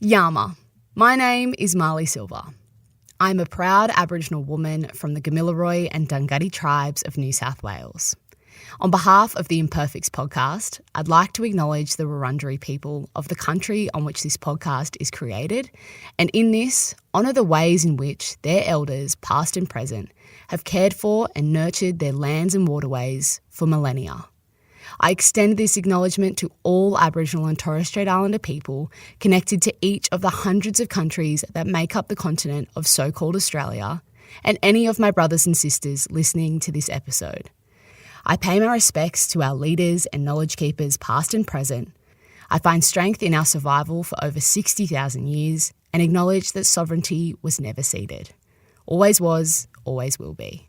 Yama. My name is Marley Silver. I'm a proud Aboriginal woman from the Gamilaroi and Dunghutti tribes of New South Wales. On behalf of the Imperfects podcast, I'd like to acknowledge the Wurundjeri people of the country on which this podcast is created, and in this, honour the ways in which their elders, past and present, have cared for and nurtured their lands and waterways for millennia. I extend this acknowledgement to all Aboriginal and Torres Strait Islander people connected to each of the hundreds of countries that make up the continent of so-called Australia, and any of my brothers and sisters listening to this episode. I pay my respects to our leaders and knowledge keepers past and present. I find strength in our survival for over 60,000 years and acknowledge that sovereignty was never ceded. Always was, always will be.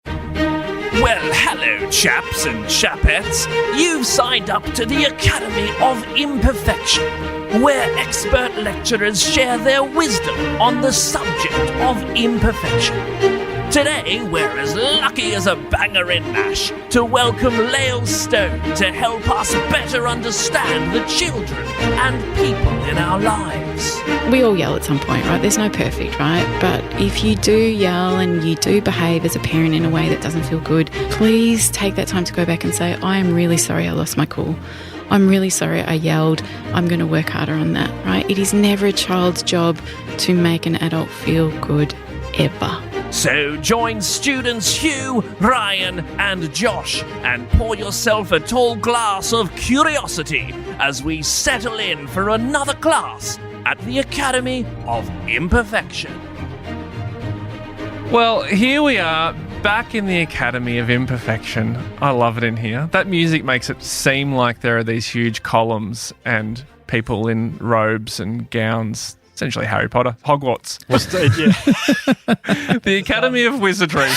Well, hello, chaps and chapettes. You've signed up to the Academy of Imperfection, where expert lecturers share their wisdom on the subject of imperfection. Today, we're as lucky as a banger in mash to welcome Lael Stone to help us better understand the children and people in our lives. We all yell at some point, right? There's no perfect, right? But if you do yell and you do behave as a parent in a way that doesn't feel good, please take that time to go back and say, I am really sorry I lost my cool. I'm really sorry I yelled. I'm going to work harder on that, right? It is never a child's job to make an adult feel good, ever. So join students Hugh, Ryan and Josh and pour yourself a tall glass of curiosity as we settle in for another class at the Academy of Imperfection. Well, here we are, back in the Academy of Imperfection. I love it in here. That music makes it seem like there are these huge columns and people in robes and gowns. Essentially Harry Potter. Hogwarts. The Academy of Wizardry.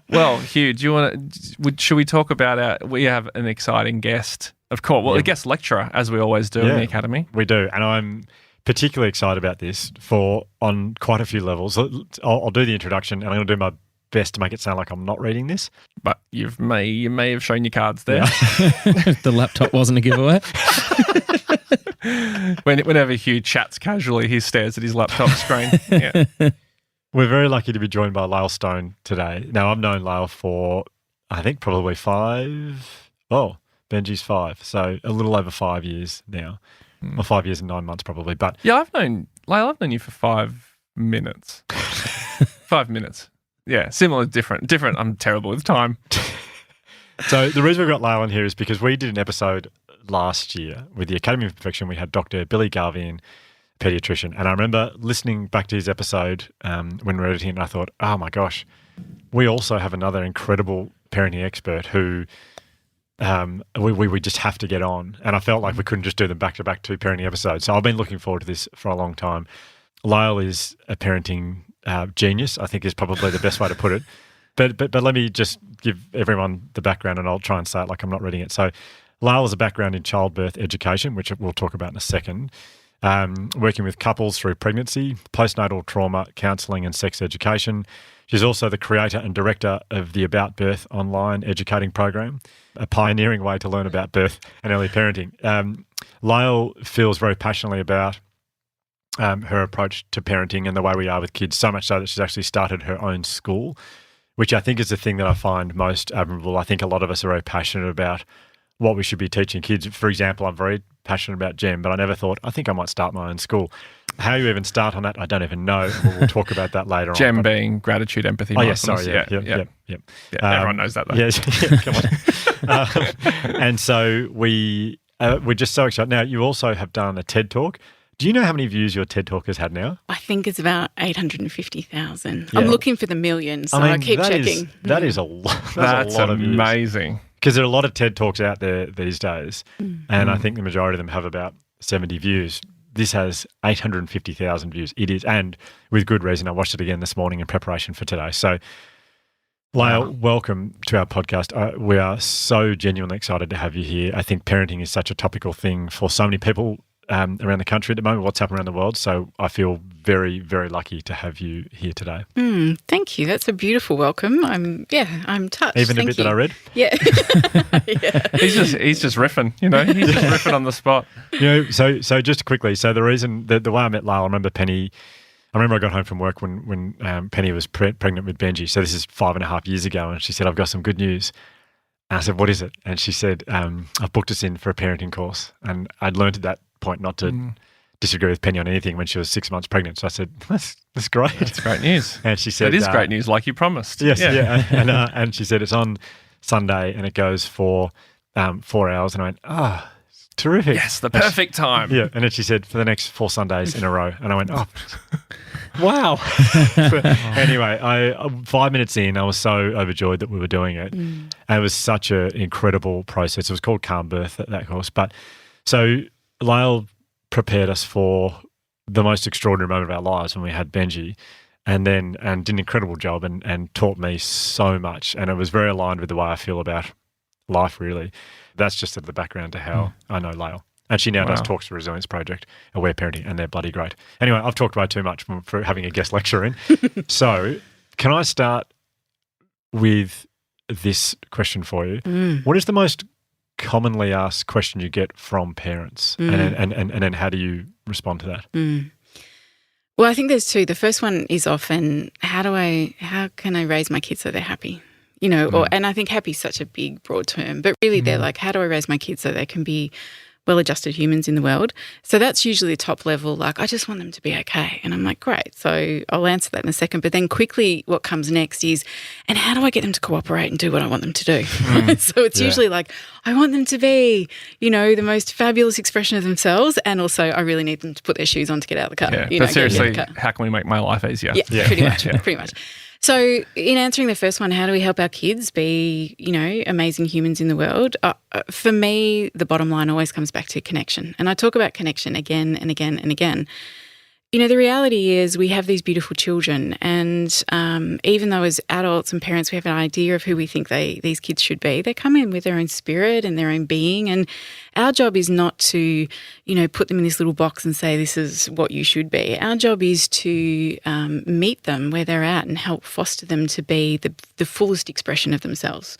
Well, Hugh, do you want to? Should we talk about we have an exciting guest, of course. Well, a guest lecturer, as we always do in the Academy. We do, and I'm particularly excited about this on quite a few levels. I'll do the introduction, and I'm going to do my best to make it sound like I'm not reading this. But you may have shown your cards there. Yeah. The laptop wasn't a giveaway. Whenever Hugh chats casually, he stares at his laptop screen. Yeah. We're very lucky to be joined by Lael Stone today. Now, I've known Lael for, I think, probably Benji's 5, so a little over 5 years now. Or 5 years and 9 months probably. But yeah, I've known you for 5 minutes. 5 minutes. Yeah, similar, different. I'm terrible with time. So the reason we've got Lael in here is because we did an episode last year with the Academy of Imperfection. We had Dr. Billy Garvian, paediatrician, and I remember listening back to his episode when we were editing, and I thought, oh my gosh, we also have another incredible parenting expert who we just have to get on, and I felt like we couldn't just do them back-to-back 2 parenting episodes. So I've been looking forward to this for a long time. Lael is a parenting genius, I think is probably the best way to put it. But let me just give everyone the background, and I'll try and say it like I'm not reading it. So Lael has a background in childbirth education, which we'll talk about in a second, working with couples through pregnancy, postnatal trauma, counselling and sex education. She's also the creator and director of the About Birth online educating program, a pioneering way to learn about birth and early parenting. Lael feels very passionately about her approach to parenting and the way we are with kids, so much so that she's actually started her own school, which I think is the thing that I find most admirable. I think a lot of us are very passionate about what we should be teaching kids. For example, I'm very passionate about GEM, but I never thought, I think I might start my own school. How you even start on that, I don't even know. We'll talk about that later on. GEM being gratitude, empathy, mindfulness. Yeah. Everyone knows that, though. Come on. And so we're just so excited. Now, you also have done a TED Talk. Do you know how many views your TED Talk has had now? I think it's about 850,000. Yeah. I'm looking for the million, so I keep checking. That is a lot. That's a lot of views. Amazing. Because there are a lot of TED Talks out there these days, and I think the majority of them have about 70 views. This has 850,000 views. It is, and with good reason. I watched it again this morning in preparation for today. So, Lael, welcome to our podcast. We are so genuinely excited to have you here. I think parenting is such a topical thing for so many people around the country at the moment, what's happening around the world. So I feel very, very lucky to have you here today. Thank you. That's a beautiful welcome. I'm touched. Even the Thank bit you. that I read? Yeah. He's just riffing, He's just riffing on the spot. So just quickly, so the reason, the way I met Lael, I remember I got home from work when Penny was pregnant with Benji. So this is 5.5 years ago, and she said, I've got some good news. And I said, what is it? And she said, I've booked us in for a parenting course. And I'd learned at that point not to disagree with Penny on anything when she was 6 months pregnant. So I said, that's great. That's great news. And she said, it is great news, like you promised. Yes, yeah. And she said, it's on Sunday and it goes for 4 hours. And I went, terrific. Yes, the perfect time. Yeah. And then she said, for the next 4 Sundays in a row. And I went, wow. Anyway, 5 minutes in, I was so overjoyed that we were doing it. And it was such an incredible process. It was called Calm Birth, that course. But so Lael prepared us for the most extraordinary moment of our lives when we had Benji, and did an incredible job and taught me so much. And it was very aligned with the way I feel about life, really. That's just at the background to how I know Lael. And she now does Talks to Resilience Project, Aware Parenting, and they're bloody great. Anyway, I've talked way too much for having a guest lecture in. So can I start with this question for you? What is the most commonly asked question you get from parents? And then how do you respond to that? Well, I think there's two. The first one is often, how can I raise my kids so they're happy? And I think happy is such a big, broad term, but really they're like, how do I raise my kids so they can be well-adjusted humans in the world? So that's usually the top level, like, I just want them to be okay. And I'm like, great. So I'll answer that in a second. But then quickly what comes next is, and how do I get them to cooperate and do what I want them to do? So it's usually like, I want them to be, the most fabulous expression of themselves. And also I really need them to put their shoes on to get out of the car. Yeah. But seriously, how can we make my life easier? Yeah. Pretty much. So in answering the first one, how do we help our kids be, amazing humans in the world? For me, the bottom line always comes back to connection. And I talk about connection again and again and again. The reality is we have these beautiful children, and even though as adults and parents we have an idea of who we think these kids should be, they come in with their own spirit and their own being, and our job is not to, put them in this little box and say this is what you should be. Our job is to meet them where they're at and help foster them to be the fullest expression of themselves.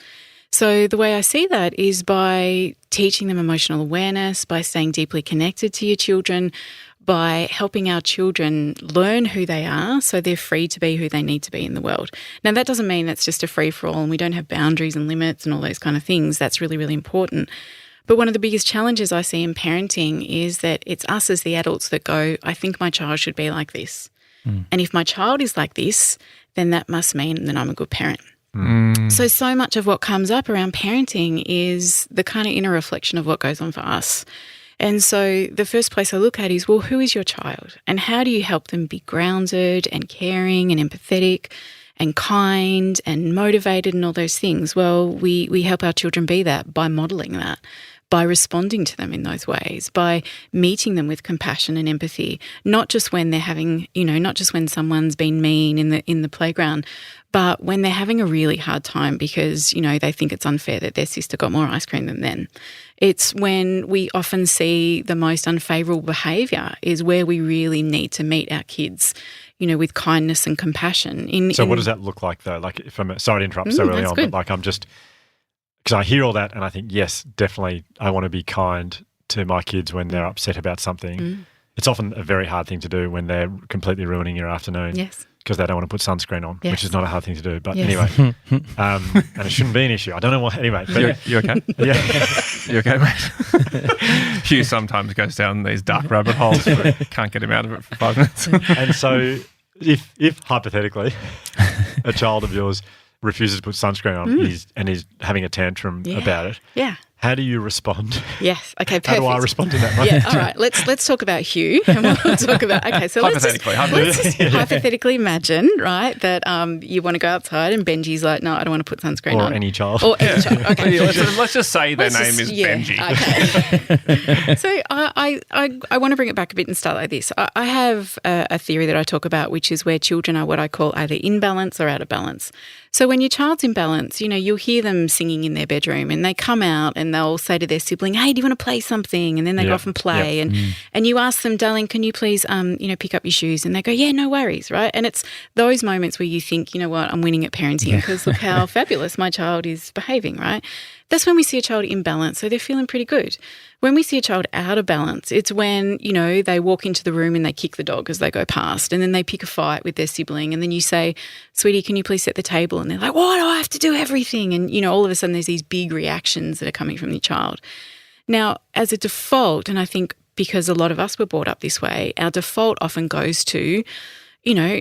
So the way I see that is by teaching them emotional awareness, by staying deeply connected to your children, by helping our children learn who they are so they're free to be who they need to be in the world. Now, that doesn't mean it's just a free-for-all and we don't have boundaries and limits and all those kind of things. That's really, really important. But one of the biggest challenges I see in parenting is that it's us as the adults that go, I think my child should be like this. And if my child is like this, then that must mean that I'm a good parent. So much of what comes up around parenting is the kind of inner reflection of what goes on for us. And so the first place I look at is, well, who is your child? And how do you help them be grounded and caring and empathetic and kind and motivated and all those things? Well, we help our children be that by modelling that, by responding to them in those ways, by meeting them with compassion and empathy, not just when they're having, not just when someone's been mean in the playground, but when they're having a really hard time because, they think it's unfair that their sister got more ice cream than them. It's when we often see the most unfavourable behaviour is where we really need to meet our kids, with kindness and compassion. So what does that look like though? Like sorry to interrupt so early on, good. But like I'm just, because I hear all that and I think, yes, definitely I want to be kind to my kids when they're upset about something. It's often a very hard thing to do when they're completely ruining your afternoon. Yes. Because they don't want to put sunscreen on, which is not a hard thing to do. But Yes. anyway, and it shouldn't be an issue. I don't know what. Anyway, but You okay? yeah. You okay, mate? Hugh sometimes goes down these dark rabbit holes, but can't get him out of it for 5 minutes. And so, if hypothetically a child of yours refuses to put sunscreen on and is having a tantrum about it, Yeah. how do you respond? Yes. Okay, perfect. How do I respond to that moment? Yeah, all right. Let's talk about Hugh and we'll talk about, okay, so let's just hypothetically imagine, right, that you want to go outside and Benji's like, no, I don't want to put sunscreen on. Or any child. Or any child, okay. Let's just say their name is Benji. Okay. So I want to bring it back a bit and start like this. I have a theory that I talk about, which is where children are what I call either in balance or out of balance. So when your child's in balance, you'll hear them singing in their bedroom and they come out and they'll say to their sibling, hey, do you want to play something? And then they go off and play. And you ask them, darling, can you please, pick up your shoes? And they go, yeah, no worries, right? And it's those moments where you think, you know what, I'm winning at parenting because look how fabulous my child is behaving, right? That's when we see a child in balance, so they're feeling pretty good. When we see a child out of balance, it's when, they walk into the room and they kick the dog as they go past, and then they pick a fight with their sibling, and then you say, sweetie, can you please set the table? And they're like, why do I have to do everything? And, all of a sudden there's these big reactions that are coming from the child. Now, as a default, and I think because a lot of us were brought up this way, our default often goes to,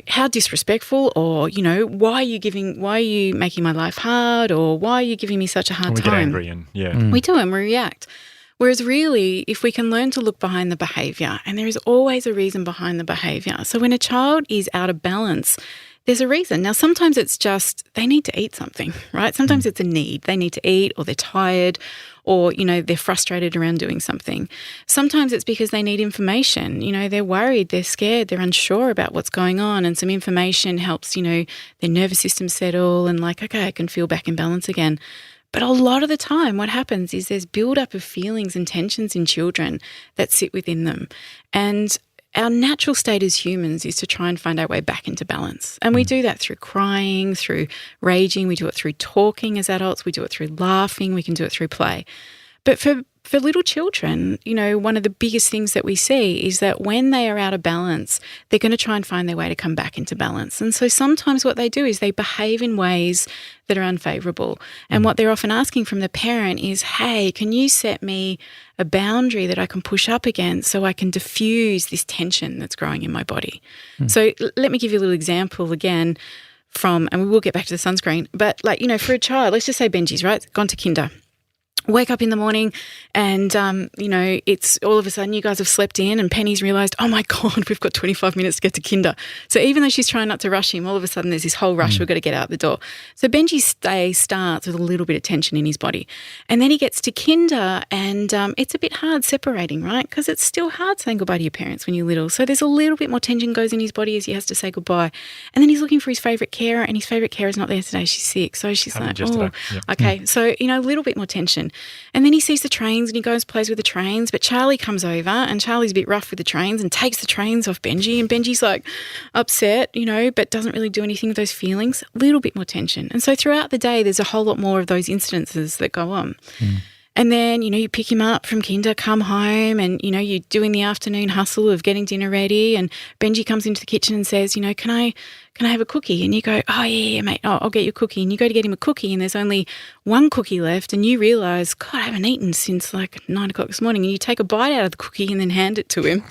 how disrespectful, or, why are you making my life hard, or why are you giving me such a hard time? We get angry and We do, and we react. Whereas really, if we can learn to look behind the behaviour, and there is always a reason behind the behaviour. So when a child is out of balance, there's a reason. Now, sometimes it's just they need to eat something, right? Sometimes it's a need. They need to eat, or they're tired, or, they're frustrated around doing something. Sometimes it's because they need information. They're worried, they're scared, they're unsure about what's going on, and some information helps, their nervous system settle and okay, I can feel back in balance again. But a lot of the time what happens is there's build-up of feelings and tensions in children that sit within them. And our natural state as humans is to try and find our way back into balance. And we do that through crying, through raging. We do it through talking as adults. We do it through laughing. We can do it through play. But for little children, one of the biggest things that we see is that when they are out of balance, they're going to try and find their way to come back into balance. And so sometimes what they do is they behave in ways that are unfavourable. And what they're often asking from the parent is, hey, can you set me a boundary that I can push up against so I can diffuse this tension that's growing in my body? So let me give you a little example again and we will get back to the sunscreen, but for a child, let's just say Benji's, right, gone to kinder. Wake up in the morning and, it's all of a sudden you guys have slept in and Penny's realised, oh, my God, we've got 25 minutes to get to kinder. So even though she's trying not to rush him, all of a sudden there's this whole rush, we've got to get out the door. So Benji's day starts with a little bit of tension in his body. And then he gets to kinder and it's a bit hard separating, right? Because it's still hard saying goodbye to your parents when you're little. So there's a little bit more tension goes in his body as he has to say goodbye. And then he's looking for his favourite carer and his favourite carer's not there today. She's sick. So she's okay. So, a little bit more tension. And then he sees the trains and he goes and plays with the trains, but Charlie comes over and Charlie's a bit rough with the trains and takes the trains off Benji, and Benji's upset, but doesn't really do anything with those feelings. A little bit more tension. And so throughout the day, there's a whole lot more of those incidences that go on. And then, you pick him up from kinder, come home and, you're doing the afternoon hustle of getting dinner ready, and Benji comes into the kitchen and says, can I have a cookie? And you go, oh, yeah, mate, I'll get you a cookie. And you go to get him a cookie and there's only one cookie left and you realise, God, I haven't eaten since 9 o'clock this morning. And you take a bite out of the cookie and then hand it to him.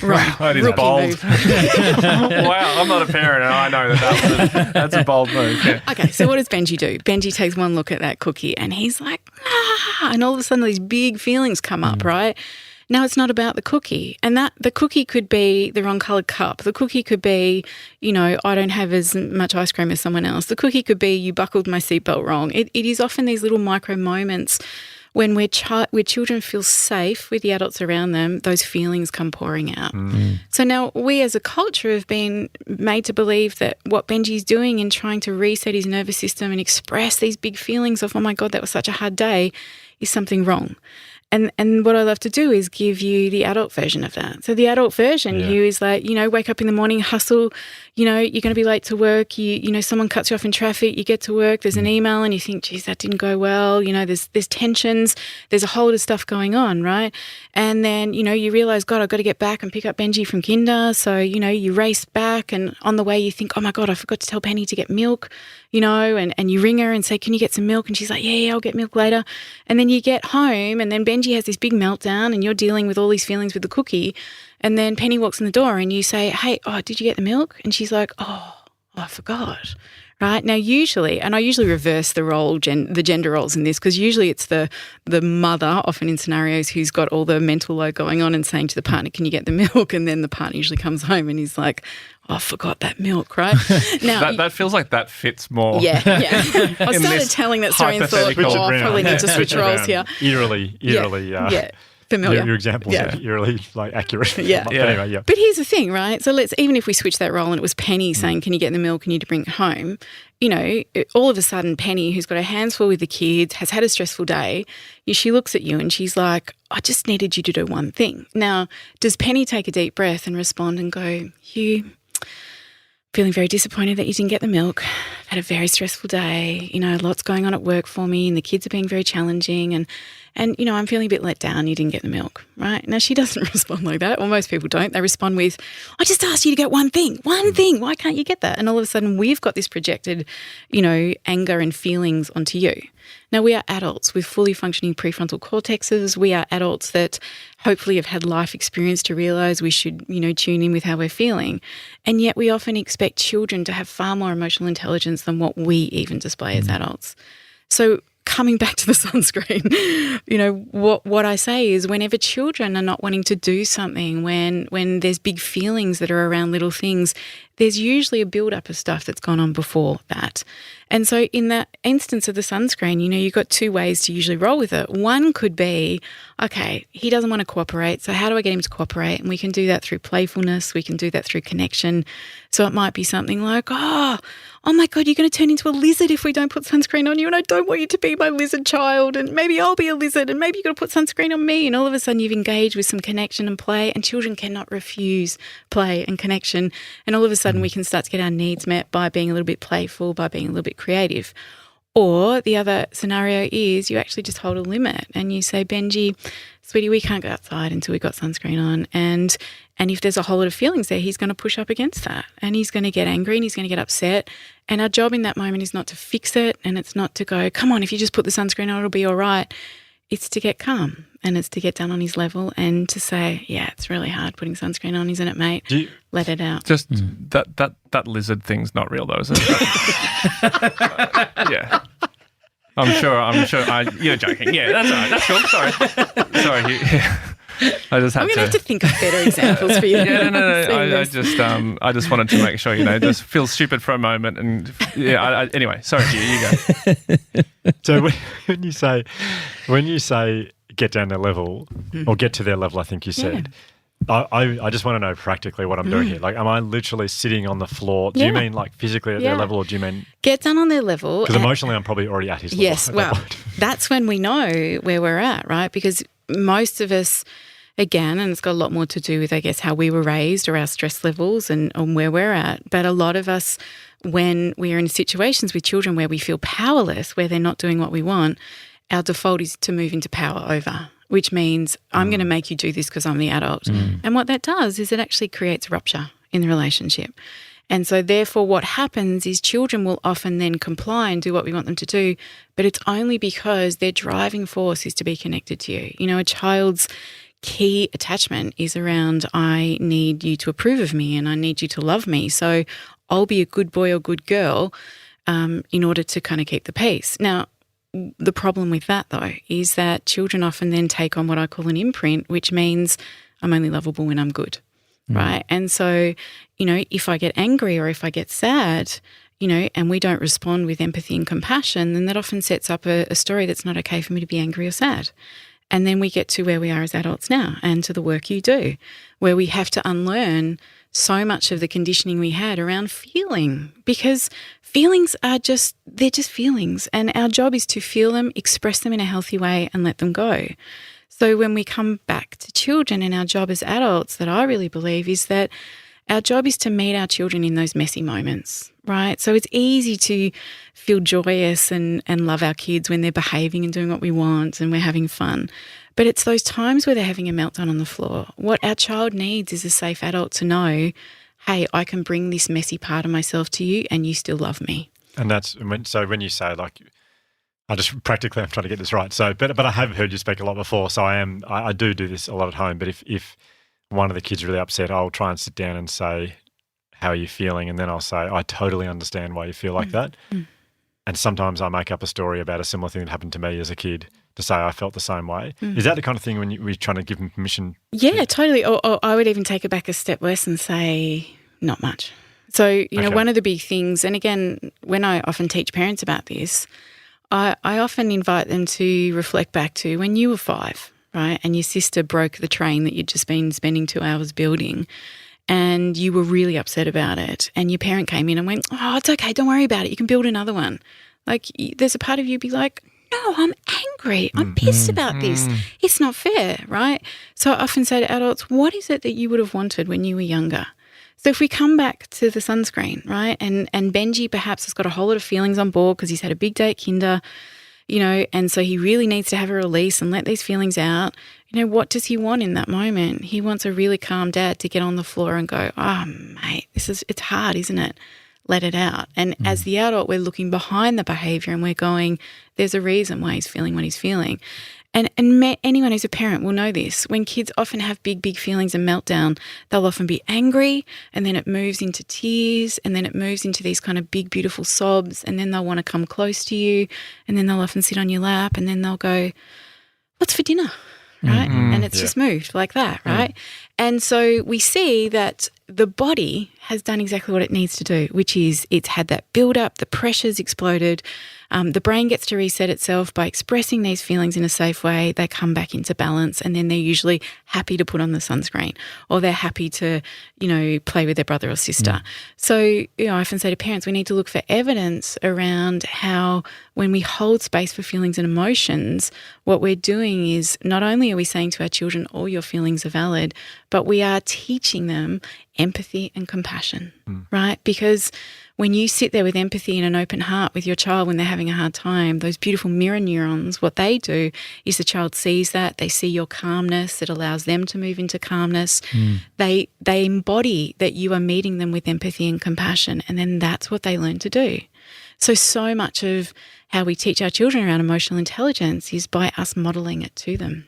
Right. That is bold. Wow, I'm not a parent and I know that's a bold move. Yeah. Okay, so what does Benji do? Benji takes one look at that cookie and he's like, and all of a sudden these big feelings come up, right? Now, it's not about the cookie, and that the cookie could be the wrong coloured cup. The cookie could be, I don't have as much ice cream as someone else. The cookie could be you buckled my seatbelt wrong. It is often these little micro moments when where children feel safe with the adults around them, those feelings come pouring out. So now we as a culture have been made to believe that what Benji's doing in trying to reset his nervous system and express these big feelings of, oh my God, that was such a hard day, is something wrong. And what I love to do is give you the adult version of that. So the adult version, you is wake up in the morning, hustle, you're going to be late to work, someone cuts you off in traffic, you get to work, there's an email and you think, geez, that didn't go well, there's tensions, there's a whole lot of stuff going on, right? And then, you realise, God, I've got to get back and pick up Benji from kinder. So, you race back and on the way you think, oh my God, I forgot to tell Penny to get milk, and you ring her and say, can you get some milk? And she's like, yeah, I'll get milk later. And then you get home and then Benji has this big meltdown and you're dealing with all these feelings with the cookie. And then Penny walks in the door and you say, hey, did you get the milk? And she's like, I forgot. Right? Now, usually, and I usually reverse the gender roles in this, because usually it's the mother, often in scenarios, who's got all the mental load going on and saying to the partner, can you get the milk? And then the partner usually comes home and he's like, I forgot that milk, right? Now that feels like that fits more. Yeah. I started telling that story and thought, I probably need to switch roles here. Eerily. Yeah. Familiar. Your example is really like accurate. Yeah. But anyway, yeah. But here's the thing, right? So even if we switch that role and it was Penny saying, can you get the milk, can you bring it home? All of a sudden Penny, who's got her hands full with the kids, has had a stressful day, she looks at you and she's like, I just needed you to do one thing. Now, does Penny take a deep breath and respond and go, Hugh, feeling very disappointed that you didn't get the milk. I've had a very stressful day. Lots going on at work for me and the kids are being very challenging and I'm feeling a bit let down. You didn't get the milk, right? Now, she doesn't respond like that. Well, most people don't. They respond with, I just asked you to get one thing. Why can't you get that? And all of a sudden we've got this projected, anger and feelings onto you. Now, we are adults with fully functioning prefrontal cortexes. We are adults that hopefully have had life experience to realise we should, tune in with how we're feeling. And yet we often expect children to have far more emotional intelligence than what we even display as adults. So coming back to the sunscreen, what I say is whenever children are not wanting to do something, when there's big feelings that are around little things, there's usually a build-up of stuff that's gone on before that. And so in that instance of the sunscreen, you've got two ways to usually roll with it. One could be, okay, he doesn't want to cooperate, so how do I get him to cooperate? And we can do that through playfulness. We can do that through connection. So it might be something like, oh my God, you're going to turn into a lizard if we don't put sunscreen on you, and I don't want you to be my lizard child, and maybe I'll be a lizard, and maybe you're going to put sunscreen on me. And all of a sudden you've engaged with some connection and play, and children cannot refuse play and connection. And all of a sudden we can start to get our needs met by being a little bit playful, by being a little bit creative. Or the other scenario is you actually just hold a limit and you say, Benji, sweetie, we can't go outside until we've got sunscreen on. And if there's a whole lot of feelings there, he's going to push up against that and he's going to get angry and he's going to get upset. And our job in that moment is not to fix it and it's not to go, come on, if you just put the sunscreen on, it'll be all right. It's to get calm and it's to get down on his level and to say, yeah, it's really hard putting sunscreen on, isn't it, mate? Let it out. Just that lizard thing's not real though, is it? Yeah. I'm sure. You're joking. Yeah, that's all right. That's cool. Sorry. Yeah. I just had I'm going to have to think of better examples for you. Yeah, no. I just wanted to make sure, just feel stupid for a moment. And yeah, anyway, sorry, you go. So when you say get down their level or get to their level, I think you said, I just want to know practically what I'm doing here. Like, am I literally sitting on the floor? Do you mean like physically at their level or do you mean? Get down on their level. Because emotionally I'm probably already at his level. Yes, well, that's when we know where we're at, right? Because most of us, again, and it's got a lot more to do with, I guess, how we were raised or our stress levels and where we're at. But a lot of us, when we are in situations with children where we feel powerless, where they're not doing what we want, our default is to move into power over, which means I'm going to make you do this because I'm the adult. And what that does is it actually creates rupture in the relationship. And so therefore what happens is children will often then comply and do what we want them to do, but it's only because their driving force is to be connected to you. A child's key attachment is around, I need you to approve of me and I need you to love me. So I'll be a good boy or good girl in order to kind of keep the peace. Now, the problem with that, though, is that children often then take on what I call an imprint, which means I'm only lovable when I'm good, right? And so, if I get angry or if I get sad, and we don't respond with empathy and compassion, then that often sets up a story that's not okay for me to be angry or sad. And then we get to where we are as adults now and to the work you do, where we have to unlearn so much of the conditioning we had around feeling, because feelings are they're just feelings, and our job is to feel them, express them in a healthy way and let them go. So when we come back to children and our job as adults, that I really believe is that our job is to meet our children in those messy moments, right? So it's easy to feel joyous and love our kids when they're behaving and doing what we want and we're having fun. But it's those times where they're having a meltdown on the floor. What our child needs is a safe adult to know, hey, I can bring this messy part of myself to you and you still love me. And when you say, like, I'm trying to get this right. So, but I have heard you speak a lot before. So I do this a lot at home. But if one of the kids really upset, I'll try and sit down and say, how are you feeling? And then I'll say, I totally understand why you feel like that. And sometimes I make up a story about a similar thing that happened to me as a kid to say I felt the same way. Is that the kind of thing when we're trying to give them permission? Yeah, totally. Or I would even take it back a step worse and say, not much. So, one of the big things, and again, when I often teach parents about this, I often invite them to reflect back to when you were 5, right? And your sister broke the train that you'd just been spending 2 hours building, and you were really upset about it, and your parent came in and went, oh, it's okay, don't worry about it, you can build another one. Like, there's a part of you be like, no, I'm angry. I'm pissed about this. It's not fair, right? So I often say to adults, what is it that you would have wanted when you were younger? So if we come back to the sunscreen, right, and Benji perhaps has got a whole lot of feelings on board because he's had a big day at kinder, you know, and so he really needs to have a release and let these feelings out. You know, what does he want in that moment? He wants a really calm dad to get on the floor and go, oh, mate, it's hard, isn't it? Let it out. And as the adult, we're looking behind the behaviour and we're going, there's a reason why he's feeling what he's feeling. And anyone who's a parent will know this. When kids often have big, big feelings and meltdown, they'll often be angry, and then it moves into tears, and then it moves into these kind of big, beautiful sobs, and then they'll want to come close to you, and then they'll often sit on your lap, and then they'll go, what's for dinner? Right? And it's just moved like that, right? And so we see that the body has done exactly what it needs to do, which is it's had that build up, the pressure's exploded, the brain gets to reset itself by expressing these feelings in a safe way. They come back into balance, and then they're usually happy to put on the sunscreen, or they're happy to, you know, play with their brother or sister. So, you know, I often say to parents, we need to look for evidence around how when we hold space for feelings and emotions, what we're doing is not only are we saying to our children, all your feelings are valid, but we are teaching them empathy and compassion, right? Because when you sit there with empathy and an open heart with your child when they're having a hard time, those beautiful mirror neurons, what they do is the child sees that, they see your calmness, it allows them to move into calmness. They embody that you are meeting them with empathy and compassion, and then that's what they learn to do. So much of how we teach our children around emotional intelligence is by us modelling it to them.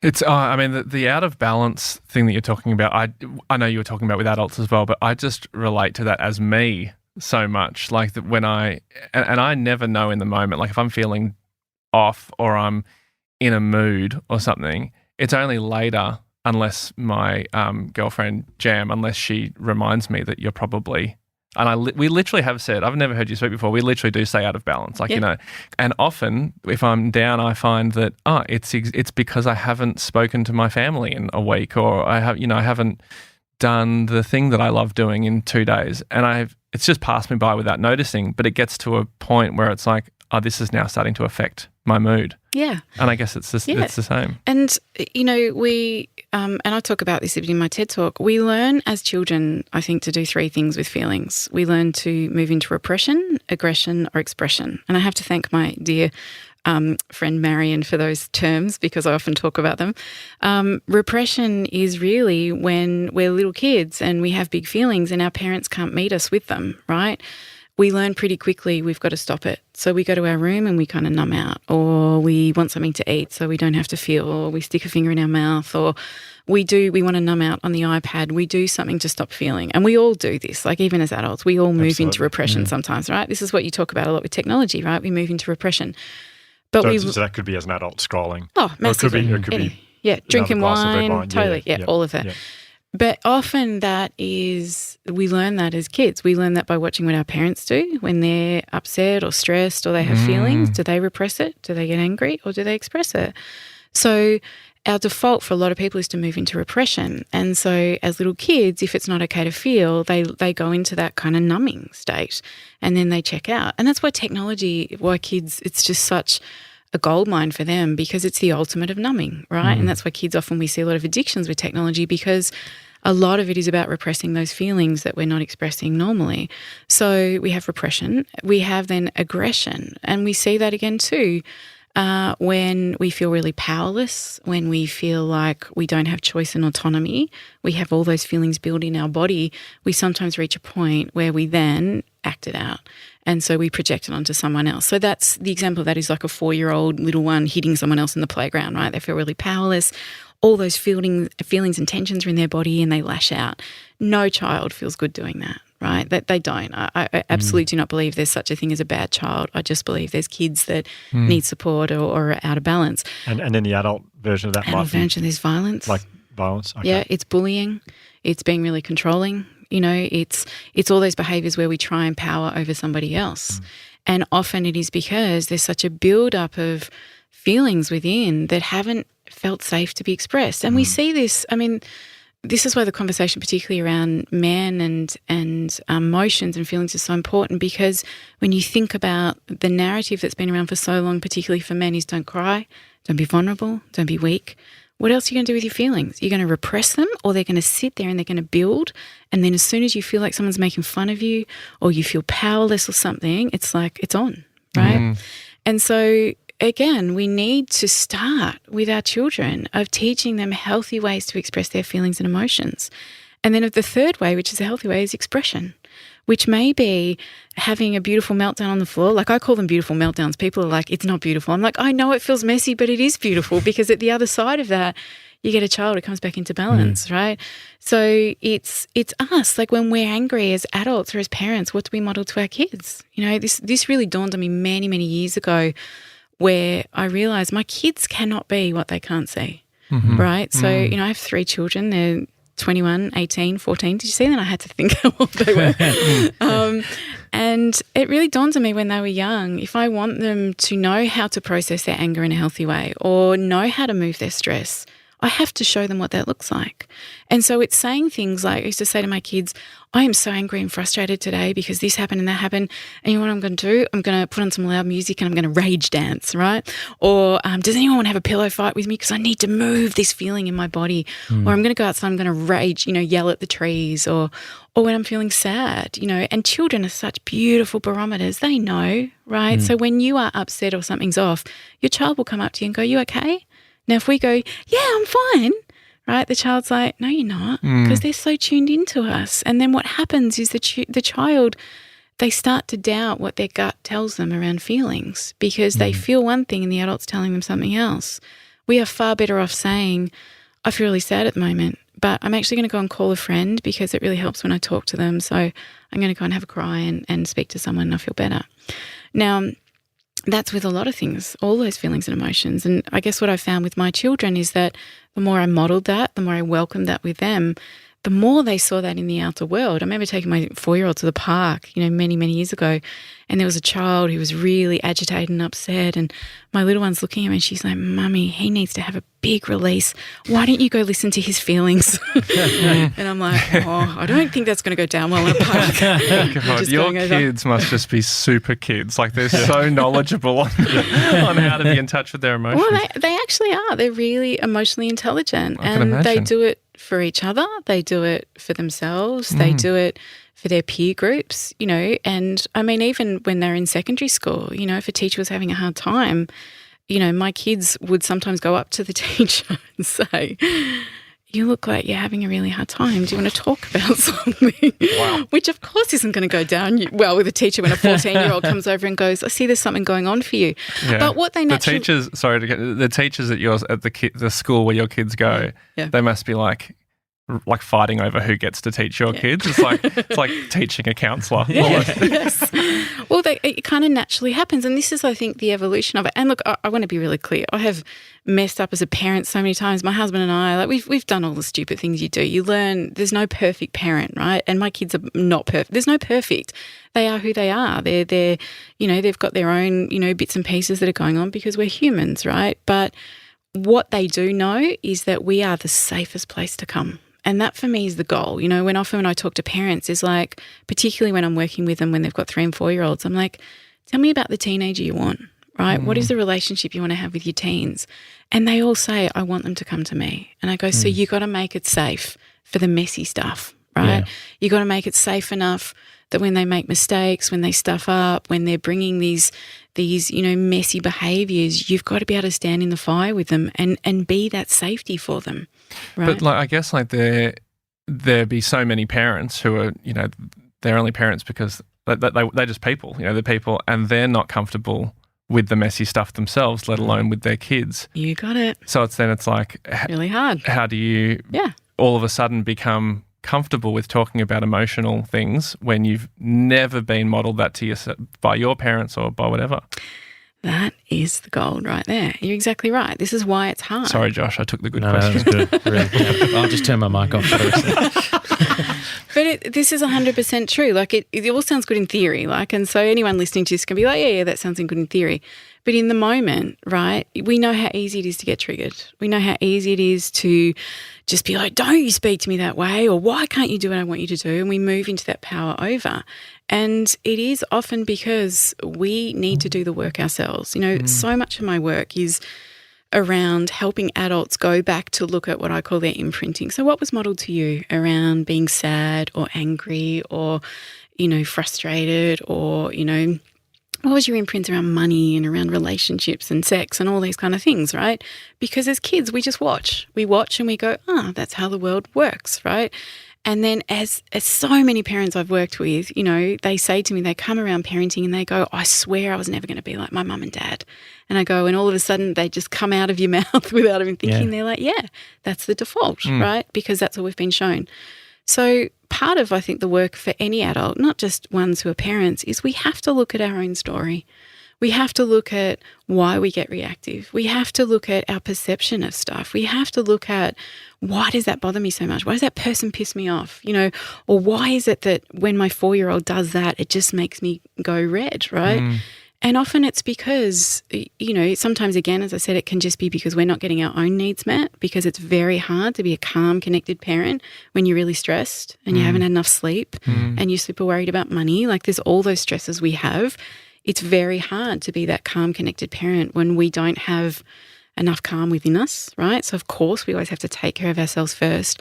It's, I mean, the out of balance thing that you're talking about, I know you were talking about with adults as well, but I just relate to that as me so much. Like that when and I never know in the moment, like if I'm feeling off or I'm in a mood or something, it's only later unless my girlfriend Jam, unless she reminds me that you're probably... And we literally have said, I've never heard you speak before, we literally do say out of balance. Like, you know, and often if I'm down, I find that, it's because I haven't spoken to my family in a week, or I haven't done the thing that I love doing in 2 days. And it's just passed me by without noticing, but it gets to a point where it's like, this is now starting to affect my mood. Yeah. And I guess it's the same. And, you know, we, and I talk about this a bit in my TED Talk, we learn as children, I think, to do 3 things with feelings. We learn to move into repression, aggression, or expression. And I have to thank my dear friend Marion for those terms because I often talk about them. Repression is really when we're little kids and we have big feelings and our parents can't meet us with them, right? We learn pretty quickly we've got to stop it. So we go to our room and we kind of numb out, or we want something to eat so we don't have to feel, or we stick a finger in our mouth, or we want to numb out on the iPad. We do something to stop feeling. And we all do this, like even as adults, we all move into repression sometimes, right? This is what you talk about a lot with technology, right? We move into repression. But so that could be as an adult scrolling. Oh, massively. It could be drinking wine, totally. Yeah, all of that. Yeah. But often we learn that as kids. We learn that by watching what our parents do when they're upset or stressed or they have feelings. Do they repress it? Do they get angry, or do they express it? So our default for a lot of people is to move into repression. And so as little kids, if it's not okay to feel, they go into that kind of numbing state and then they check out. And that's why kids, it's just such a goldmine for them, because it's the ultimate of numbing, right? And that's why kids often, we see a lot of addictions with technology, because a lot of it is about repressing those feelings that we're not expressing normally. So we have repression, we have then aggression, and we see that again too when we feel really powerless, when we feel like we don't have choice and autonomy, we have all those feelings built in our body, we sometimes reach a point where we then act it out. And so we project it onto someone else. So that's the example of that is like a 4-year-old little one hitting someone else in the playground, right? They feel really powerless. All those feelings and tensions are in their body and they lash out. No child feels good doing that, right? They don't. I absolutely do not believe there's such a thing as a bad child. I just believe there's kids that need support or are out of balance. And then the adult version of that might be... There's violence. Like violence? Okay. Yeah, it's bullying. It's being really controlling. You know, it's all those behaviours where we try and power over somebody else. And often it is because there's such a build-up of feelings within that haven't felt safe to be expressed. And we see this, I mean, this is why the conversation particularly around men and emotions and feelings is so important, because when you think about the narrative that's been around for so long, particularly for men, is don't cry, don't be vulnerable, don't be weak. What else are you going to do with your feelings? You're going to repress them, or they're going to sit there and they're going to build, and then as soon as you feel like someone's making fun of you or you feel powerless or something, it's like it's on, right? And so again, we need to start with our children of teaching them healthy ways to express their feelings and emotions. And then the third way, which is a healthy way, is expression, which may be having a beautiful meltdown on the floor. Like, I call them beautiful meltdowns. People are like, it's not beautiful. I'm like, I know it feels messy, but it is beautiful, because at the other side of that, you get a child who comes back into balance, right? So it's us. Like, when we're angry as adults or as parents, what do we model to our kids? You know, this really dawned on me many, many years ago, where I realised my kids cannot be what they can't see, right? So, you know, I have 3 children. They're 21, 18, 14. Did you see that? I had to think how old they were. And it really dawned on me when they were young, if I want them to know how to process their anger in a healthy way or know how to move their stress, I have to show them what that looks like. And so it's saying things like, I used to say to my kids, I am so angry and frustrated today because this happened and that happened. And you know what I'm going to do? I'm going to put on some loud music and I'm going to rage dance, right? Or does anyone want to have a pillow fight with me because I need to move this feeling in my body? Or I'm going to go outside, I'm going to rage, you know, yell at the trees, or when I'm feeling sad, you know. And children are such beautiful barometers. They know, right? So when you are upset or something's off, your child will come up to you and go, you okay? Now, if we go, yeah, I'm fine, right, the child's like, no, you're not, because they're so tuned into us. And then what happens is the child, they start to doubt what their gut tells them around feelings, because they feel one thing and the adult's telling them something else. We are far better off saying, I feel really sad at the moment, but I'm actually going to go and call a friend because it really helps when I talk to them. So I'm going to go and have a cry and speak to someone and I feel better. Now, that's with a lot of things, all those feelings and emotions. And I guess what I found with my children is that the more I modelled that, the more I welcomed that with them, the more they saw that in the outer world. I remember taking my 4-year-old to the park, you know, many, many years ago, and there was a child who was really agitated and upset, and my little one's looking at me and she's like, Mummy, he needs to have a big release. Why don't you go listen to his feelings? And I'm like, oh, I don't think that's going to go down well in a park. God, your kids must just be super kids. Like, they're so knowledgeable on how to be in touch with their emotions. Well, they actually are. They're really emotionally intelligent, and they do it for each other. They do it for themselves. They do it for their peer groups, you know. And I mean, even when they're in secondary school, you know, if a teacher was having a hard time, you know, my kids would sometimes go up to the teacher and say, you look like you're having a really hard time. Do you want to talk about something? Wow. Which, of course, isn't going to go down well with a teacher when a 14-year-old comes over and goes, I see there's something going on for you. Yeah. But what they naturally... The teachers at the school where your kids go, they must be like fighting over who gets to teach your kids. It's like teaching a counsellor. Yes. Well, it kind of naturally happens, and this is, I think, the evolution of it. And look, I want to be really clear. I have messed up as a parent so many times. My husband and I, like, we've done all the stupid things you do. You learn there's no perfect parent, right? And my kids are not perfect. There's no perfect. They are who they are. They're you know, they've got their own, you know, bits and pieces that are going on because we're humans, right? But what they do know is that we are the safest place to come. And that for me is the goal. You know, when I talk to parents, is like, particularly when I'm working with them when they've got 3 and 4-year-olds, I'm like, tell me about the teenager you want, right? What is the relationship you want to have with your teens? And they all say, I want them to come to me. And I go, so you got to make it safe for the messy stuff, right? Yeah. You got to make it safe enough that when they make mistakes, when they stuff up, when they're bringing these, you know, messy behaviours, you've got to be able to stand in the fire with them and be that safety for them. Right. But like, I guess like there be so many parents who are, you know, they're only parents because they're just people, you know, they're people, and they're not comfortable with the messy stuff themselves, let alone with their kids. You got it. So it's like really hard. How do you all of a sudden become comfortable with talking about emotional things when you've never been modelled that to yourself by your parents or by whatever? That is the gold right there. You're exactly right. This is why it's hard. Sorry, Josh, I took the good question. That was good. Really. I'll just turn my mic off first. But this is 100% true. Like, it all sounds good in theory. Like, and so anyone listening to this can be like, yeah, that sounds good in theory. But in the moment, right, we know how easy it is to get triggered. We know how easy it is to just be like, don't you speak to me that way, or why can't you do what I want you to do? And we move into that power over. And it is often because we need to do the work ourselves. So much of my work is around helping adults go back to look at what I call their imprinting. So what was modeled to you around being sad or angry or, frustrated or, what was your imprint around money and around relationships and sex and all these kind of things, right? Because as kids, we just watch. We watch and we go, that's how the world works, right? And then as so many parents I've worked with, they say to me, they come around parenting and they go, I swear I was never going to be like my mum and dad. And I go, and all of a sudden they just come out of your mouth without even thinking. They're like, yeah, that's the default, right? Because that's what we've been shown. So part of, I think, the work for any adult, not just ones who are parents, is we have to look at our own story. We have to look at why we get reactive. We have to look at our perception of stuff. We have to look at why does that bother me so much? Why does that person piss me off? Or why is it that when my 4-year-old does that, it just makes me go red, right? And often it's because, sometimes, again, as I said, it can just be because we're not getting our own needs met, because it's very hard to be a calm, connected parent when you're really stressed and you haven't had enough sleep and you're super worried about money. Like, there's all those stresses we have. It's very hard to be that calm, connected parent when we don't have enough calm within us, right? So, of course, we always have to take care of ourselves first.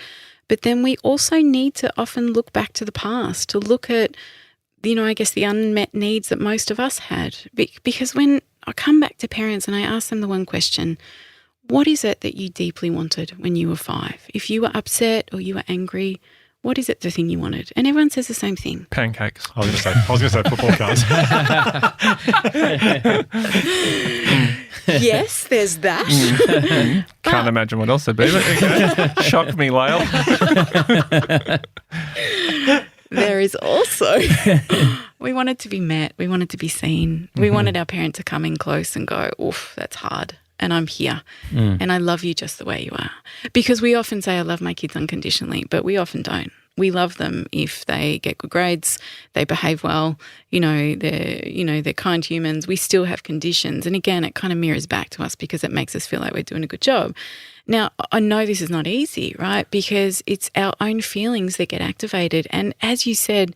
But then we also need to often look back to the past, to look at, I guess, the unmet needs that most of us had. Because when I come back to parents and I ask them the one question, what is it that you deeply wanted when you were 5? If you were upset or you were angry, what is it the thing you wanted? And everyone says the same thing. Pancakes. I was going to say football cards. Yes, there's that. Can't imagine what else it'd be. But okay. Shock me, Lael. There is also, we wanted to be met. We wanted to be seen. We wanted our parent to come in close and go, oof, that's hard. And I'm here. And I love you just the way you are. Because we often say I love my kids unconditionally, but we often don't. We love them if they get good grades, they behave well, they're kind humans. We still have conditions. And again, it kind of mirrors back to us because it makes us feel like we're doing a good job. Now, I know this is not easy, right? Because it's our own feelings that get activated. And as you said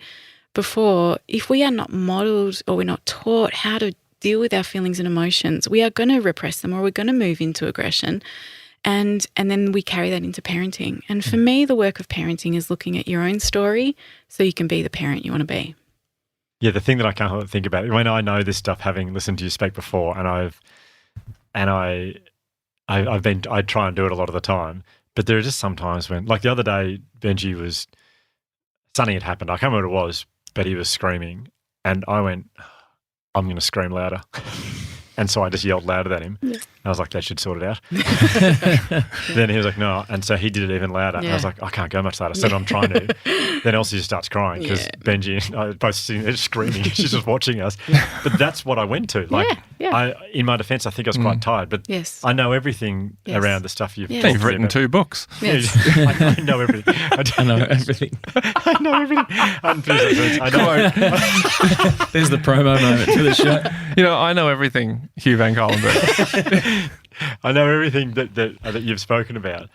before, if we are not modeled or we're not taught how to deal with our feelings and emotions, we are going to repress them or we're going to move into aggression. And then we carry that into parenting. And for me, the work of parenting is looking at your own story so you can be the parent you want to be. Yeah, the thing that I can't think about, when I know this stuff, having listened to you speak before, I try and do it a lot of the time, but there are just some times when, like the other day, Benji something had happened. I can't remember what it was, but he was screaming, and I went, I'm going to scream louder. And so I just yelled louder than him. Yeah. I was like, that should sort it out. Then he was like, no. And so he did it even louder. Yeah. And I was like, I can't go much louder. So I'm trying to. Then Elsie just starts crying because Benji and I are both sitting there screaming. She's just watching us. But that's what I went to. Like, in my defense, I think I was quite tired. But I know everything around the stuff you've You've written 2 books. Yes. I know everything. I know everything. I know everything. I know. There's the promo moment for the show. I know everything, Hugh Van Colenberg. I know everything that you've spoken about.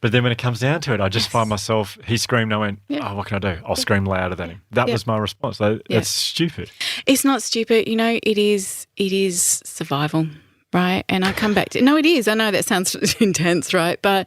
But then when it comes down to it, I just find myself, he screamed, I went, what can I do? I'll scream louder than him. That was my response. That's stupid. It's not stupid. It is survival, right? And I come back to, no, it is. I know that sounds intense, right? But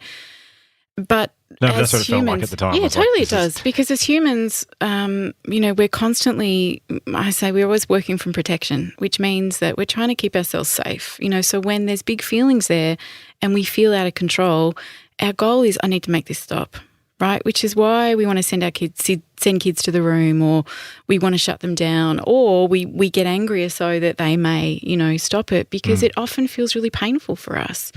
no, that's what it felt like at the time. Yeah, totally it does. Because as humans, we're constantly, we're always working from protection, which means that we're trying to keep ourselves safe. So when there's big feelings there and we feel out of control, our goal is, I need to make this stop, right? Which is why we want to send kids to the room, or we want to shut them down, or we get angrier so that they may, stop it, because it often feels really painful for us.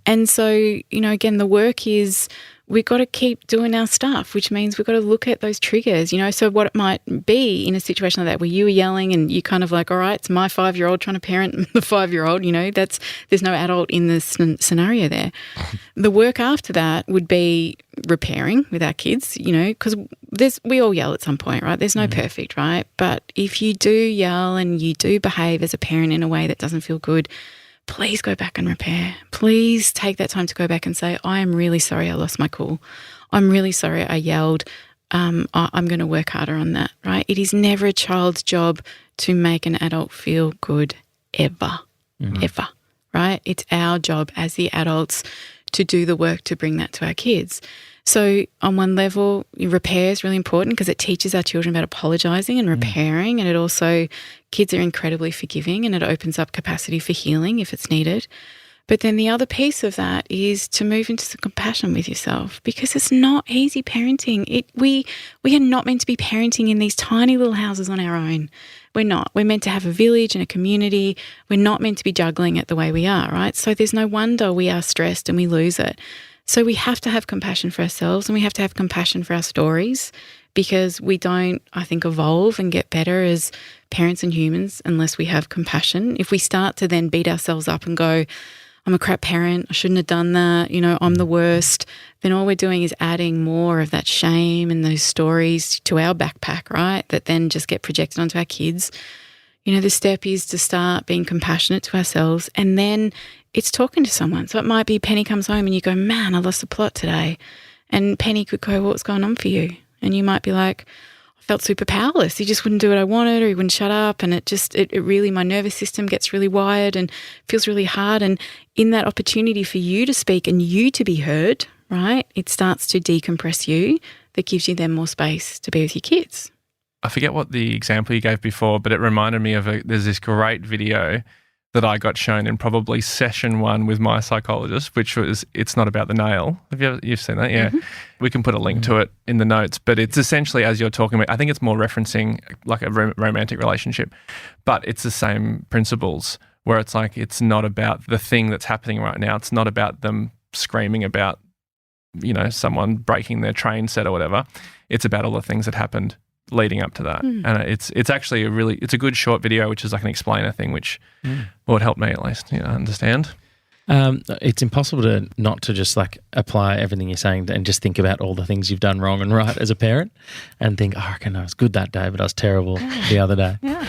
And so, again, the work is we got to keep doing our stuff, which means we've got to look at those triggers, So what it might be in a situation like that where you were yelling and you kind of like, all right, it's my 5-year-old trying to parent the 5-year-old, there's no adult in this scenario there. The work after that would be repairing with our kids, because we all yell at some point, right? There's no perfect, right? But if you do yell and you do behave as a parent in a way that doesn't feel good, please go back and repair. Please take that time to go back and say, I am really sorry I lost my cool. I'm really sorry I yelled. I'm going to work harder on that, right? It is never a child's job to make an adult feel good ever, right? It's our job as the adults to do the work to bring that to our kids. So on one level, repair is really important because it teaches our children about apologising and repairing, and it also, kids are incredibly forgiving and it opens up capacity for healing if it's needed. But then the other piece of that is to move into some compassion with yourself, because it's not easy parenting. We are not meant to be parenting in these tiny little houses on our own. We're not. We're meant to have a village and a community. We're not meant to be juggling it the way we are, right? So there's no wonder we are stressed and we lose it. So we have to have compassion for ourselves and we have to have compassion for our stories, because we don't, I think, evolve and get better as parents and humans unless we have compassion. If we start to then beat ourselves up and go, I'm a crap parent, I shouldn't have done that, I'm the worst, then all we're doing is adding more of that shame and those stories to our backpack, right, that then just get projected onto our kids. The step is to start being compassionate to ourselves, and then it's talking to someone. So it might be Penny comes home and you go, man, I lost the plot today. And Penny could go, what's going on for you? And you might be like, I felt super powerless. He just wouldn't do what I wanted, or he wouldn't shut up. And it really, my nervous system gets really wired and feels really hard. And in that opportunity for you to speak and you to be heard, right, it starts to decompress you. That gives you then more space to be with your kids. I forget what the example you gave before, but it reminded me of there's this great video that I got shown in probably session 1 with my psychologist, which was It's Not About the Nail. You've seen that? Yeah. We can put a link to it in the notes, but it's essentially, as you're talking about, I think it's more referencing like a romantic relationship, but it's the same principles where it's like, it's not about the thing that's happening right now. It's not about them screaming about, someone breaking their train set or whatever. It's about all the things that happened leading up to that. And it's actually it's a good short video, which is like an explainer thing, which would help me at least understand. It's impossible not to just like apply everything you're saying and just think about all the things you've done wrong and right as a parent and think, I reckon I was good that day, but I was terrible the other day. Yeah.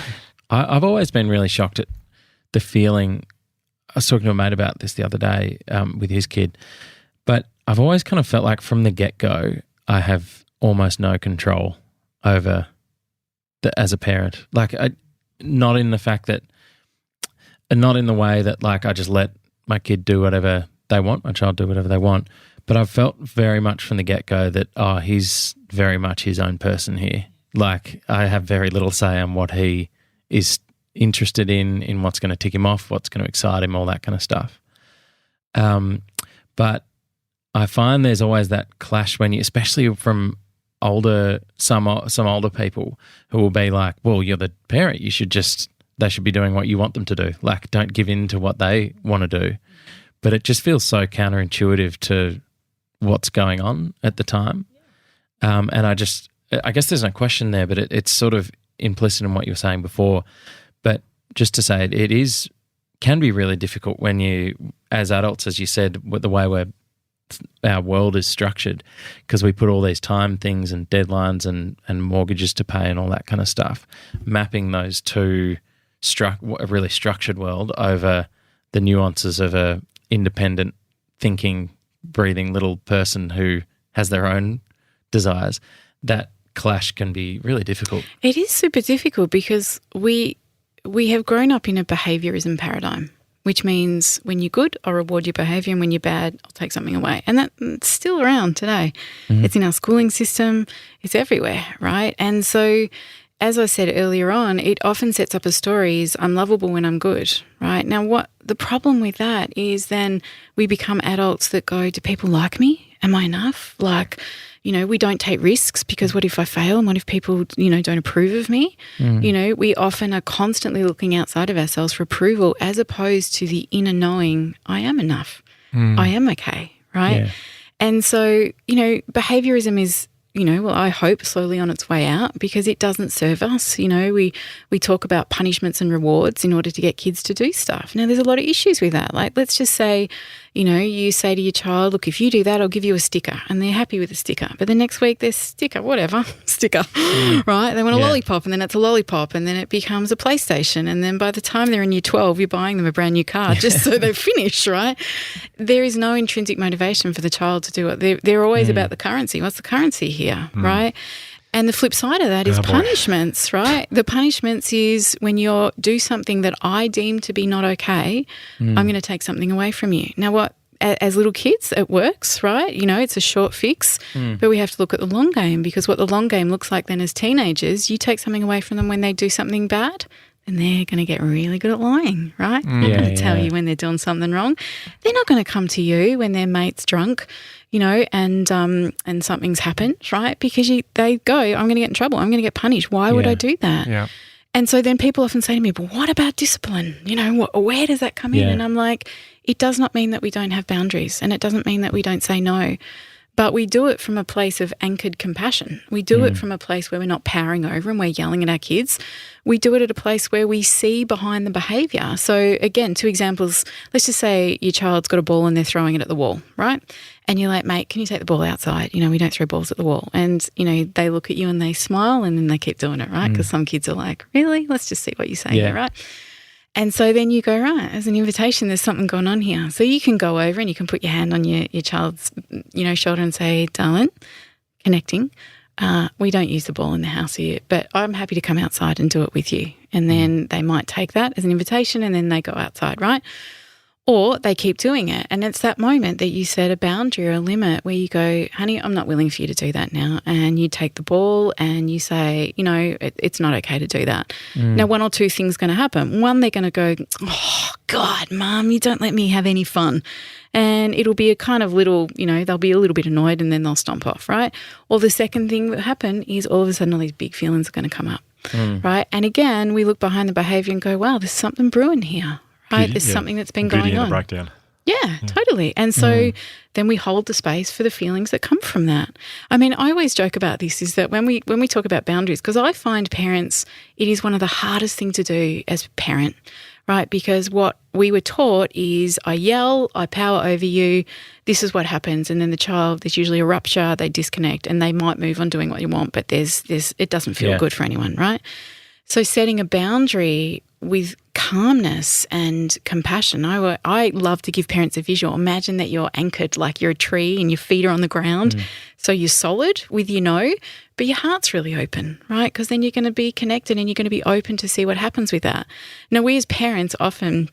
I've always been really shocked at the feeling. I was talking to a mate about this the other day with his kid, but I've always kind of felt like from the get-go I have almost no control over as a parent, like not in the way that like I just let my kid do whatever they want, my child do whatever they want, but I've felt very much from the get-go that he's very much his own person here. Like I have very little say on what he is interested in what's going to tick him off, what's going to excite him, all that kind of stuff. But I find there's always that clash when you, especially from some older people who will be like, well, you're the parent, they should be doing what you want them to do. Like, don't give in to what they want to do. But it just feels so counterintuitive to what's going on at the time. And I guess there's no question there, but it's sort of implicit in what you were saying before. But just to say it can be really difficult when you, as adults, as you said, with the way our world is structured, because we put all these time things and deadlines and mortgages to pay and all that kind of stuff, mapping those to a really structured world over the nuances of a independent thinking, breathing little person who has their own desires. That clash can be really difficult. It is super difficult because we have grown up in a behaviourism paradigm, which means when you're good, I'll reward your behaviour, and when you're bad, I'll take something away. And that's still around today. Mm-hmm. It's in our schooling system. It's everywhere, right? And so, as I said earlier on, it often sets up a story as I'm lovable when I'm good, right? Now, what the problem with that is then we become adults that go, do people like me? Am I enough? Like, we don't take risks because what if I fail and what if people, don't approve of me? Mm. We often are constantly looking outside of ourselves for approval as opposed to the inner knowing, I am enough. I am okay, right? Yeah. And so, behaviorism is, I hope slowly on its way out because it doesn't serve us. We talk about punishments and rewards in order to get kids to do stuff. Now, there's a lot of issues with that. Like, let's just say, you say to your child, look, if you do that, I'll give you a sticker, and they're happy with the sticker. But the next week, there's sticker, right? They want a lollipop, and then it's a lollipop, and then it becomes a PlayStation. And then by the time they're in year 12, you're buying them a brand new car just so they're finished, right? There is no intrinsic motivation for the child to do it. They're always about the currency. What's the currency here, right? And the flip side of that is punishments, right? The punishments is when you do something that I deem to be not okay, I'm going to take something away from you. Now, what? As little kids, it works, right? It's a short fix, but we have to look at the long game, because what the long game looks like then as teenagers, you take something away from them when they do something bad, and they're going to get really good at lying, right? They're going to tell you when they're doing something wrong. They're not going to come to you when their mate's drunk, and something's happened, right? Because they go, I'm going to get in trouble. I'm going to get punished. Why would I do that? Yeah. And so then people often say to me, but what about discipline? Where does that come in? And I'm like, it does not mean that we don't have boundaries, and it doesn't mean that we don't say no, but we do it from a place of anchored compassion. We do it from a place where we're not powering over and we're yelling at our kids. We do it at a place where we see behind the behaviour. So again, 2 examples. Let's just say your child's got a ball and they're throwing it at the wall, right? And you're like, mate, can you take the ball outside? We don't throw balls at the wall. And, they look at you and they smile, and then they keep doing it, right? Because some kids are like, really? Let's just see what you say there, right? And so then you go, right, as an invitation, there's something going on here. So you can go over and you can put your hand on your child's, shoulder and say, darling, connecting. We don't use the ball in the house here, but I'm happy to come outside and do it with you. And then they might take that as an invitation, and then they go outside, right? Or they keep doing it. And it's that moment that you set a boundary or a limit where you go, honey, I'm not willing for you to do that now. And you take the ball and you say, it's not okay to do that. Now, 1 or 2 things going to happen. One, they're going to go, oh, God, Mum, you don't let me have any fun. And it'll be a kind of little, they'll be a little bit annoyed, and then they'll stomp off, right? Or the second thing that will happen is all of a sudden all these big feelings are going to come up, right? And again, we look behind the behaviour and go, wow, there's something brewing here. Right, there's something that's been going on. Breakdown. Yeah, totally. And so then we hold the space for the feelings that come from that. I mean, I always joke about this, is that when we talk about boundaries, because I find parents, it is one of the hardest things to do as a parent, right? Because what we were taught is I yell, I power over you, this is what happens. And then the child, there's usually a rupture, they disconnect, and they might move on doing what you want, but it doesn't feel good for anyone, right? So setting a boundary with calmness and compassion. I love to give parents a visual. Imagine that you're anchored like you're a tree and your feet are on the ground. So you're solid with but your heart's really open, right? Because then you're going to be connected and you're going to be open to see what happens with that. Now, we as parents often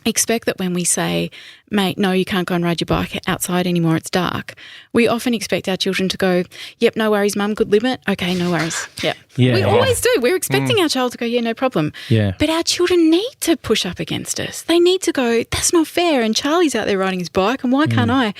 expect that when we say, mate, no, you can't go and ride your bike outside anymore, it's dark, we often expect our children to go, yep, no worries, Mum, good limit. Okay, no worries. Yep. We always do. We're expecting our child to go, yeah, no problem. Yeah. But our children need to push up against us. They need to go, that's not fair, and Charlie's out there riding his bike, and why can't I?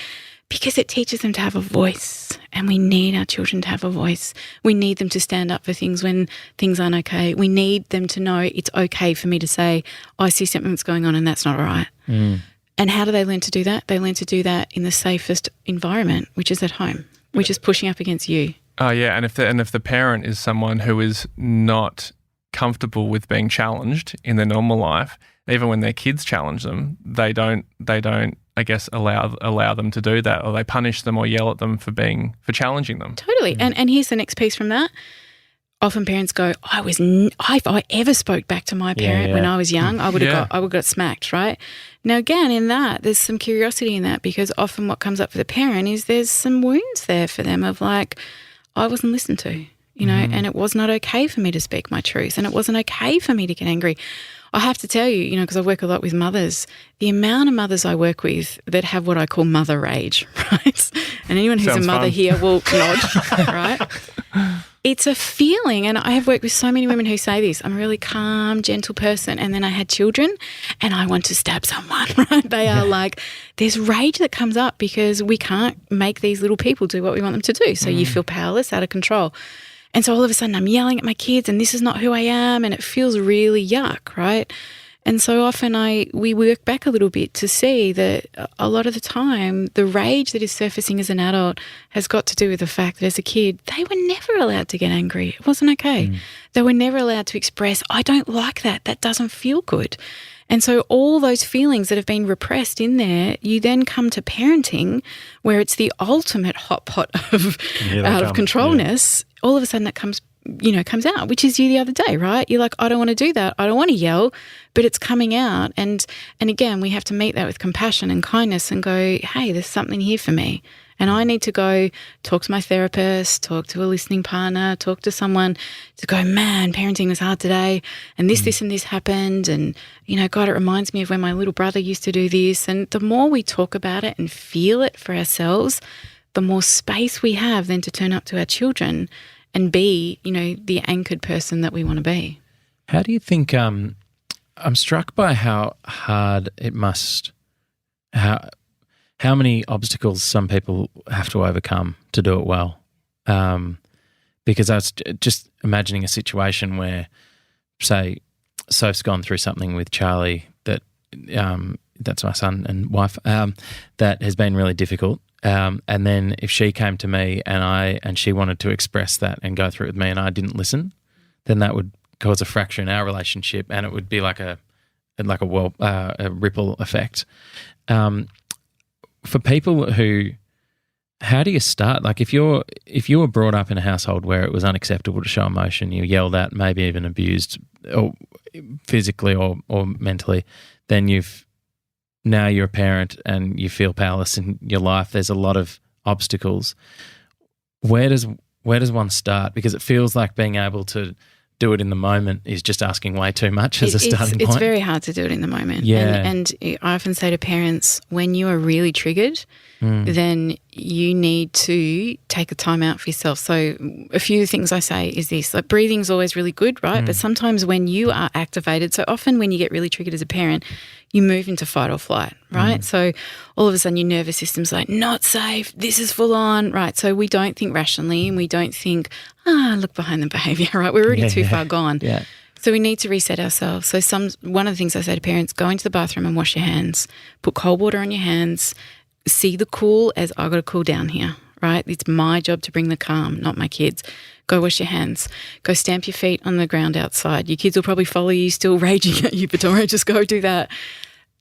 Because it teaches them to have a voice, and we need our children to have a voice. We need them to stand up for things when things aren't okay. We need them to know it's okay for me to say, I see something that's going on and that's not all right. And how do they learn to do that? They learn to do that in the safest environment, which is at home, which is pushing up against you. Oh, yeah. And if the parent is someone who is not comfortable with being challenged in their normal life, even when their kids challenge them, they don't I guess allow them to do that, or they punish them or yell at them for challenging them. Totally. And here's the next piece from that. Often parents go, if I ever spoke back to my parent when I was young, I would have got smacked, right? Now, again, in that, there's some curiosity in that, because often what comes up for the parent is there's some wounds there for them of like, I wasn't listened to, and it was not okay for me to speak my truth, and it wasn't okay for me to get angry. I have to tell you, because I work a lot with mothers, the amount of mothers I work with that have what I call mother rage, right? And anyone who's a mother here will nod, right? It's a feeling, and I have worked with so many women who say this, I'm a really calm, gentle person, and then I had children and I want to stab someone, right? They are like, there's rage that comes up because we can't make these little people do what we want them to do. So you feel powerless, out of control. And so all of a sudden I'm yelling at my kids and this is not who I am, and it feels really yuck, right? And so often we work back a little bit to see that a lot of the time the rage that is surfacing as an adult has got to do with the fact that as a kid they were never allowed to get angry. It wasn't okay. They were never allowed to express, I don't like that. That doesn't feel good. And so all those feelings that have been repressed in there, you then come to parenting where it's the ultimate hot pot of out of controlness. All of a sudden that comes out, which is you the other day, right? You're like, I don't want to do that. I don't want to yell, but it's coming out. And again, we have to meet that with compassion and kindness and go, hey, there's something here for me. And I need to go talk to my therapist, talk to a listening partner, talk to someone to go, man, parenting was hard today. And this and this happened. And, God, it reminds me of when my little brother used to do this. And the more we talk about it and feel it for ourselves, the more space we have then to turn up to our children and be, the anchored person that we want to be. How do you think, I'm struck by how hard it must, how many obstacles some people have to overcome to do it well. Because I was just imagining a situation where, say, Soph's gone through something with Charlie that, that's my son and wife, that has been really difficult. And then if she came to me and she wanted to express that and go through it with me and I didn't listen, then that would cause a fracture in our relationship and it would be like a ripple effect. For people who, how do you start? Like if you were brought up in a household where it was unacceptable to show emotion, you yelled at, maybe even abused, or physically or mentally, then now you're a parent and you feel powerless in your life. There's a lot of obstacles. Where does one start? Because it feels like being able to do it in the moment is just asking way too much as a starting point. It's very hard to do it in the moment. Yeah. And I often say to parents, when you are really triggered, then you need to take a time out for yourself. So a few things I say is this, like breathing is always really good, right? But sometimes when you are activated, so often when you get really triggered as a parent, you move into fight or flight, right? So all of a sudden your nervous system's like, not safe, this is full on, right? So we don't think rationally and we don't think, look behind the behaviour, right? We're already too far gone. Yeah. So we need to reset ourselves. So one of the things I say to parents, go into the bathroom and wash your hands, put cold water on your hands, see the cool as I got to cool down here, right? It's my job to bring the calm, not my kids. Go wash your hands. Go stamp your feet on the ground outside. Your kids will probably follow you still raging at you, but don't worry, just go do that.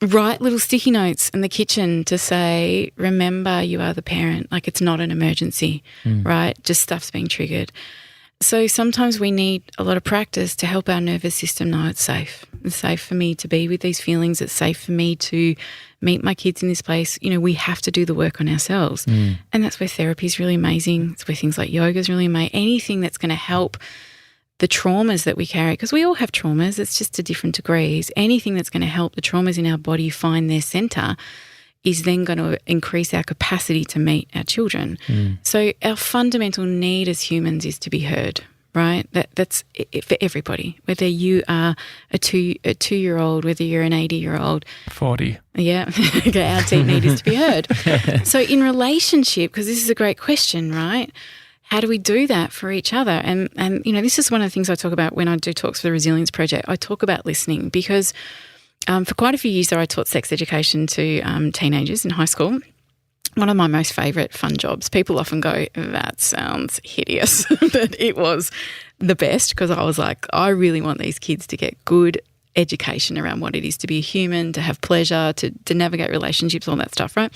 Write little sticky notes in the kitchen to say, remember you are the parent. Like it's not an emergency, right? Just stuff's being triggered. So sometimes we need a lot of practice to help our nervous system know it's safe. It's safe for me to be with these feelings. It's safe for me to meet my kids in this place. We have to do the work on ourselves. And that's where therapy is really amazing. It's where things like yoga is really amazing. Anything that's going to help the traumas that we carry, because we all have traumas, it's just to different degrees. Anything that's going to help the traumas in our body find their centre is then going to increase our capacity to meet our children. So our fundamental need as humans is to be heard, right? That's it for everybody, whether you are a 2-year-old, whether you're an 80-year-old. 40. Yeah, our deep need is to be heard. So in relationship, because this is a great question, right? How do we do that for each other? And this is one of the things I talk about when I do talks for the Resilience Project. I talk about listening because for quite a few years there I taught sex education to teenagers in high school. One of my most favourite fun jobs. People often go, that sounds hideous, but it was the best because I was like, I really want these kids to get good education around what it is to be a human, to have pleasure, to navigate relationships, all that stuff, right?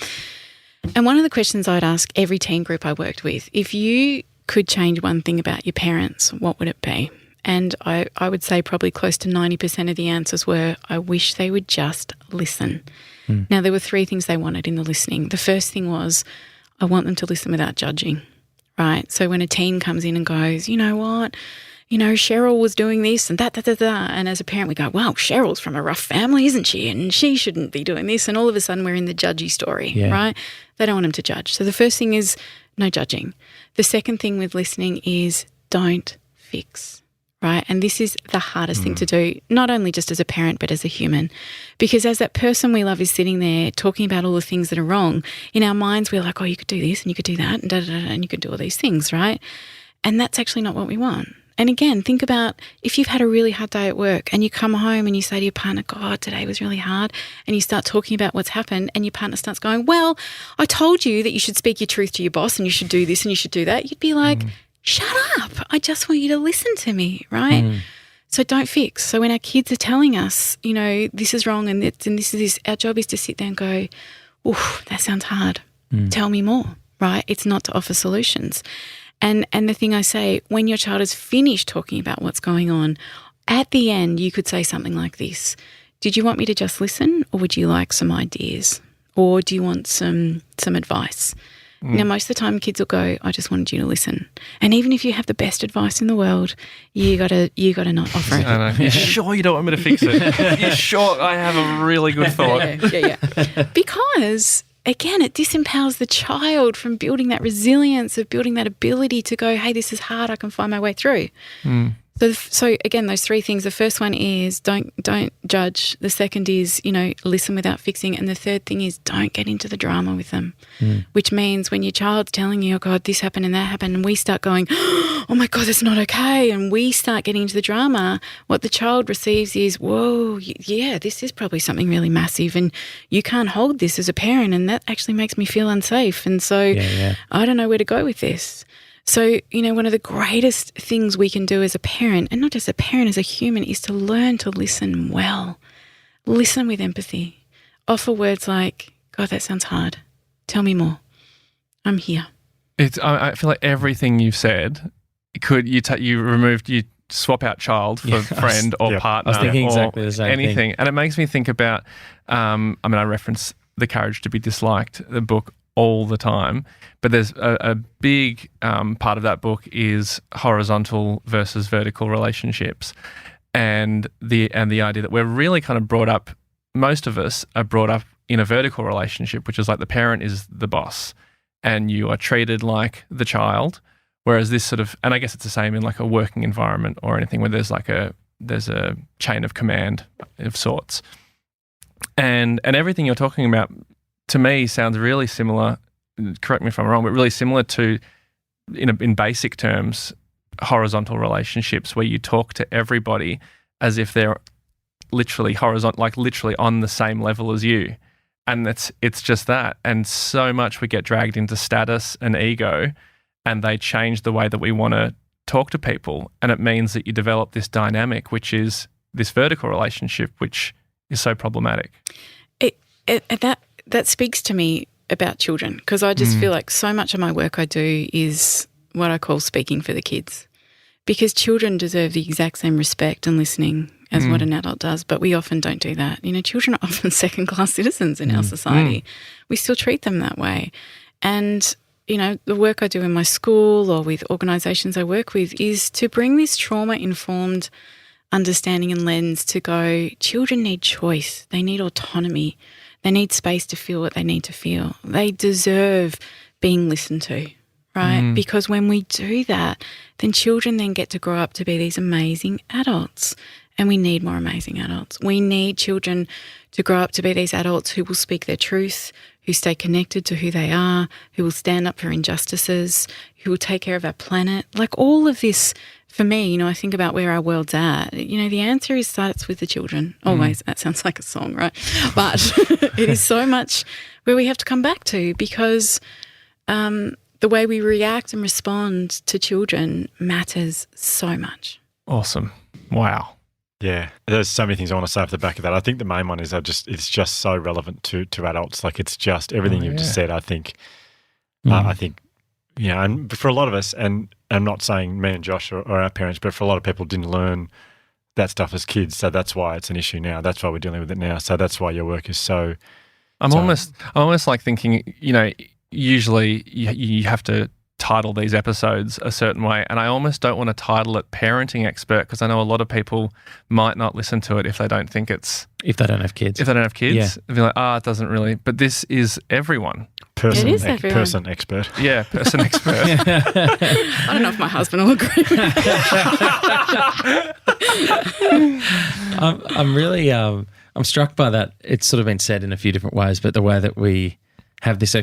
And one of the questions I'd ask every teen group I worked with, if you could change one thing about your parents, what would it be? And I would say probably close to 90% of the answers were, I wish they would just listen. Now, there were 3 things they wanted in the listening. The first thing was, I want them to listen without judging, right? So when a teen comes in and goes, you know what, Cheryl was doing this and that. And as a parent, we go, wow, Cheryl's from a rough family, isn't she? And she shouldn't be doing this. And all of a sudden we're in the judgy story, right? They don't want them to judge. So the first thing is no judging. The second thing with listening is don't fix, right? And this is the hardest thing to do, not only just as a parent, but as a human. Because as that person we love is sitting there talking about all the things that are wrong, in our minds we're like, oh, you could do this and you could do that and and you could do all these things, right? And that's actually not what we want. And again, think about if you've had a really hard day at work and you come home and you say to your partner, God, today was really hard, and you start talking about what's happened and your partner starts going, well, I told you that you should speak your truth to your boss and you should do this and you should do that. You'd be like, shut up. I just want you to listen to me, right? So don't fix. So when our kids are telling us, you know, this is wrong and this is this, our job is to sit there and go, oof, that sounds hard. Tell me more, right? It's not to offer solutions. And the thing I say, when your child is finished talking about what's going on, at the end you could say something like this: did you want me to just listen, or would you like some ideas, or do you want some advice? Now, most of the time kids will go, I just wanted you to listen. And even if you have the best advice in the world, you gotta not offer it. I know. You're sure you don't want me to fix it? You're sure I have a really good thought? Yeah. Because again, it disempowers the child from building that resilience, of building that ability to go, hey, this is hard, I can find my way through. So again, those three things. The first one is don't judge. The second is, you know, listen without fixing. And the third thing is don't get into the drama with them, which means when your child's telling you, oh God, this happened and that happened, and we start going, oh my God, that's not okay, and we start getting into the drama, what the child receives is, whoa, yeah, this is probably something really massive and you can't hold this as a parent, and that actually makes me feel unsafe. And so I don't know where to go with this. So, you know, one of the greatest things we can do as a parent, and not just a parent, as a human, is to learn to listen well. Listen with empathy. Offer words like, God, that sounds hard. Tell me more. I'm here. I feel like everything you've said, you swap out child for friend or partner. I was thinking exactly or the same anything. thing. And it makes me think about, I reference The Courage to be Disliked, the book, all the time, but there's a big part of that book is horizontal versus vertical relationships, and the idea that we're really kind of brought up, most of us are brought up in a vertical relationship, which is like the parent is the boss and you are treated like the child, whereas this sort of, and I guess it's the same in like a working environment or anything where there's a chain of command of sorts, and everything you're talking about to me sounds really similar, correct me if I'm wrong, but really similar to, in basic terms, horizontal relationships where you talk to everybody as if they're literally horizontal, like literally on the same level as you. And it's just that. And so much we get dragged into status and ego, and they change the way that we want to talk to people. And it means that you develop this dynamic, which is this vertical relationship, which is so problematic. That speaks to me about children, because I just feel like so much of my work I do is what I call speaking for the kids, because children deserve the exact same respect and listening as what an adult does, but we often don't do that. You know, children are often second-class citizens in our society. We still treat them that way. And, you know, the work I do in my school or with organisations I work with is to bring this trauma-informed understanding and lens to go, children need choice, they need autonomy, they need space to feel what they need to feel. They deserve being listened to, right? Because when we do that, then children then get to grow up to be these amazing adults. And we need more amazing adults. We need children to grow up to be these adults who will speak their truth, who stay connected to who they are, who will stand up for injustices, who will take care of our planet. Like all of this, for me, you know, I think about where our world's at. You know, the answer starts with the children. Always. That sounds like a song, right? But it is so much where we have to come back to, because the way we react and respond to children matters so much. Awesome. Wow. Yeah, there's so many things I want to say off the back of that. I think the main one is it's just so relevant to adults. Like it's just everything you've just said. I think, you know, and for a lot of us, and I'm not saying me and Josh or our parents, but for a lot of people didn't learn that stuff as kids. So that's why it's an issue now. That's why we're dealing with it now. So that's why your work is so. I'm almost like thinking, you know, usually you have to title these episodes a certain way, and I almost don't want to title it Parenting Expert, because I know a lot of people might not listen to it if they don't think it's... If they don't have kids. If they don't have kids. They'll be like, it doesn't really... But this is everyone. It is everyone. Person expert. Yeah, person expert. I don't know if my husband will agree with that. I'm really... I'm struck by that. It's sort of been said in a few different ways, but the way that we have this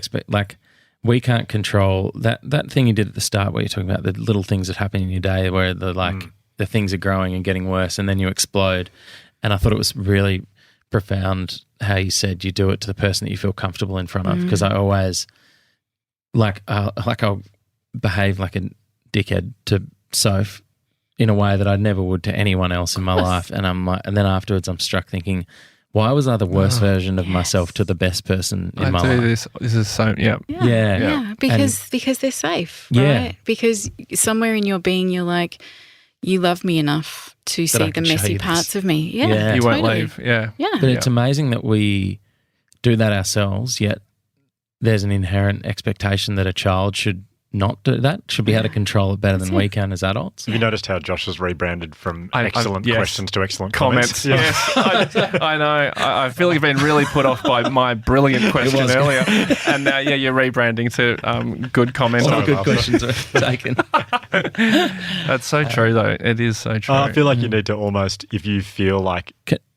we can't control that thing you did at the start where you're talking about the little things that happen in your day where the things are growing and getting worse and then you explode. And I thought it was really profound how you said you do it to the person that you feel comfortable in front of, because I always I'll behave like a dickhead to Soph in a way that I never would to anyone else in my life. And and then afterwards I'm struck thinking, why was I the worst version of myself to the best person in my life? This is so, Yeah, because they're safe, right? Yeah. Because somewhere in your being, you're like, you love me enough to That I see the can show messy you parts this. of me. Yeah, Yeah. You won't totally. leave. Yeah. Yeah. But it's amazing that we do that ourselves, yet there's an inherent expectation that a child should not do that, should be able to control it better than we can as adults. Have you noticed how Josh has rebranded from excellent yes. questions to excellent Comments. comments? Yes, I know. I feel like you've been really put off by my brilliant question earlier. And now, you're rebranding to good comments. All the good questions are taken. That's so true, though. It is so true. I feel like you need to almost, if you feel like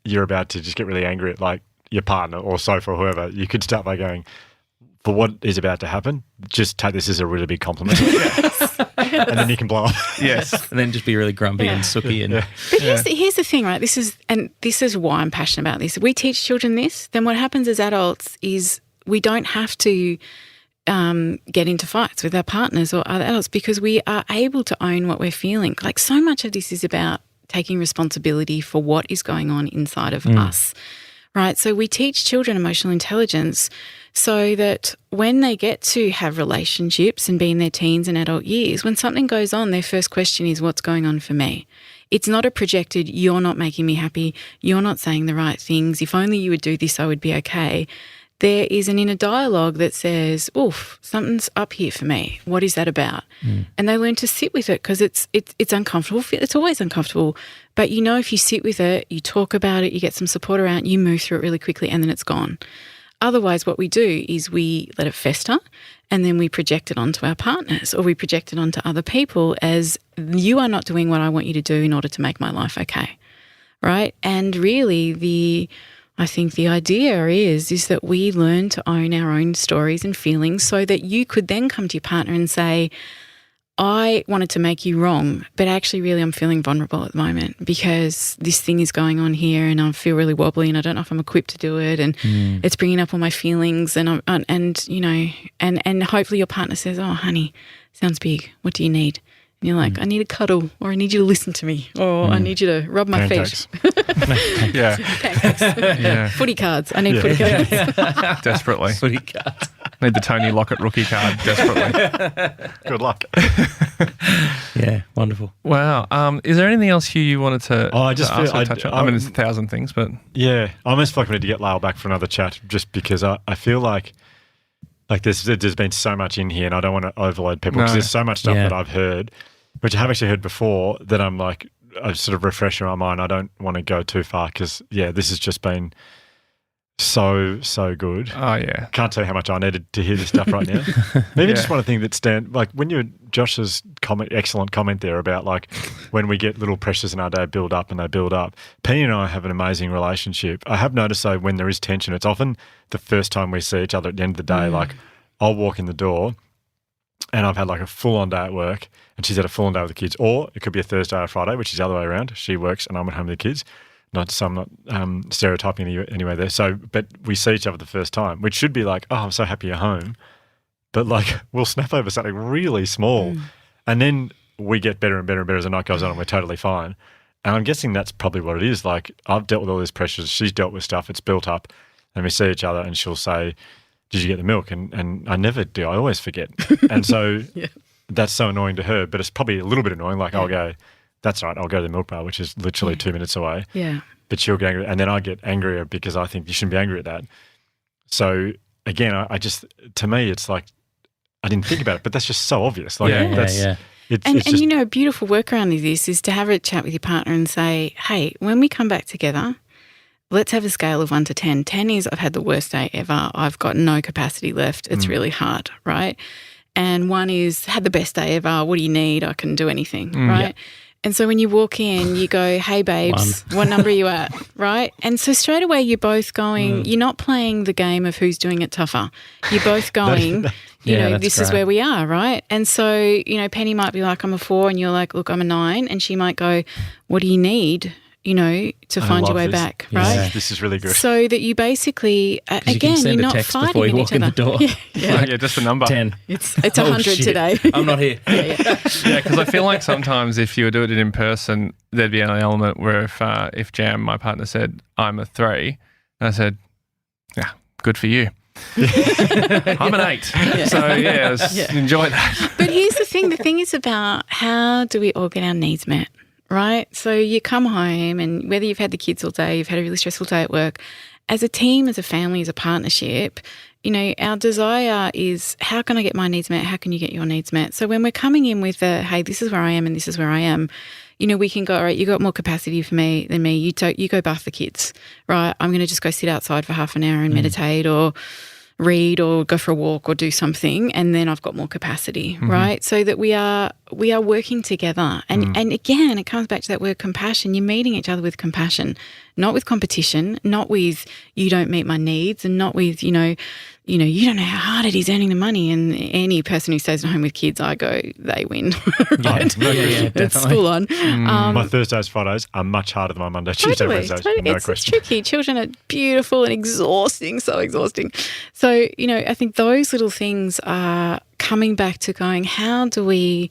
you're about to just get really angry at like your partner or Soph or whoever, you could start by going, for what is about to happen, just take this as a really big compliment. And then you can blow up. Yes. And then just be really grumpy and sooky. And But here's the thing, right? This is why I'm passionate about this. If we teach children this, then what happens as adults is we don't have to get into fights with our partners or other adults because we are able to own what we're feeling. Like so much of this is about taking responsibility for what is going on inside of us, right? So we teach children emotional intelligence so that when they get to have relationships and be in their teens and adult years, when something goes on, their first question is, what's going on for me? It's not a projected, you're not making me happy, you're not saying the right things, if only you would do this, I would be okay. There is an inner dialogue that says, oof, something's up here for me. What is that about? And they learn to sit with it because it's uncomfortable. It's always uncomfortable. But you know, if you sit with it, you talk about it, you get some support around, you move through it really quickly and then it's gone. Otherwise, what we do is we let it fester and then we project it onto our partners or we project it onto other people as you are not doing what I want you to do in order to make my life okay, right? And really I think the idea is that we learn to own our own stories and feelings so that you could then come to your partner and say, I wanted to make you wrong, but actually really I'm feeling vulnerable at the moment because this thing is going on here and I feel really wobbly and I don't know if I'm equipped to do it and it's bringing up all my feelings and hopefully your partner says, oh, honey, sounds big. What do you need? And you're like, I need a cuddle or I need you to listen to me or I need you to rub my Pancakes. feet. Yeah. Pancakes. Footy cards. I need footy cards. Desperately. footy cards. Need the Tony Lockett rookie card desperately. Good luck. Yeah, wonderful. Wow. Is there anything else you wanted to, I just to ask feel- or touch on? I mean, there's 1,000 things, but Yeah, I almost feel like we need to get Lael back for another chat just because I feel like there's been so much in here and I don't want to overload people because No. there's so much stuff Yeah. that I've heard, which I have actually heard before that I'm like, I sort of refresh in my mind. I don't want to go too far because, this has just been so good. oh, yeah. Can't tell you how much I needed to hear this stuff right now. Maybe just one thing that like when Josh's excellent comment there about like when we get little pressures in our day build up and they build up. Penny and I have an amazing relationship. I have noticed though when there is tension, it's often the first time we see each other at the end of the day. Like I'll walk in the door and I've had like a full-on day at work and she's had a full-on day with the kids, or it could be a Thursday or Friday, which is the other way around. She works and I'm at home with the kids. So I'm not stereotyping anyway there. So, but we see each other the first time, which should be like, oh, I'm so happy you're home. But like, we'll snap over something really small, and then we get better and better and better as the night goes on, and we're totally fine. And I'm guessing that's probably what it is. Like, I've dealt with all these pressures. She's dealt with stuff. It's built up, and we see each other, and she'll say, "Did you get the milk?" And I never do. I always forget. And so that's so annoying to her. But it's probably a little bit annoying. Like, I'll go, "That's right. I'll go to the milk bar," which is literally 2 minutes away. Yeah. But she'll get angry, and then I get angrier because I think you shouldn't be angry at that. So again, I just, to me, it's like I didn't think about it, but that's just so obvious. Like Yeah. It's And just, you know, a beautiful workaround of this is to have a chat with your partner and say, hey, when we come back together, let's have a scale of 1 to 10. 10 is I've had the worst day ever. I've got no capacity left. It's really hard, right? And 1 is had the best day ever. What do you need? I can do anything, right? And so when you walk in, you go, hey, babes, what number are you at, right? And so straight away you're both going, you're not playing the game of who's doing it tougher. You're both going, this is where we are, right? And so, Penny might be like, I'm a 4, and you're like, look, I'm a 9. And she might go, what do you need, to find your way back, right? Yeah. This is really good. So that you basically, again, you're not fighting before you walk in the door. Yeah. Just a number. 10. It's 100 today. I'm not here. Yeah, because I feel like sometimes if you were doing it in person, there'd be an element where if Jam, my partner, said, I'm a 3, and I said, yeah, good for you. I'm an 8. Yeah. So, enjoy that. But here's the thing. The thing is about how do we all get our needs met, right? So you come home, and whether you've had the kids all day, you've had a really stressful day at work, as a team, as a family, as a partnership, our desire is, how can I get my needs met? How can you get your needs met? So when we're coming in with hey, this is where I am and this is where I am, we can go, all right, you got more capacity for me than me. You go bath the kids, right? I'm going to just go sit outside for half an hour and meditate or read or go for a walk or do something, and then I've got more capacity, right? So that we are working together. And again, it comes back to that word compassion. You're meeting each other with compassion, not with competition, not with you don't meet my needs, and not with, you don't know how hard it is earning the money. And any person who stays at home with kids, I go, they win. Right? It's full on. My Thursdays, Fridays are much harder than my Monday, Tuesday, Wednesdays. No It's question. tricky. Children are beautiful and exhausting, so exhausting. So, I think those little things are coming back to going, how do we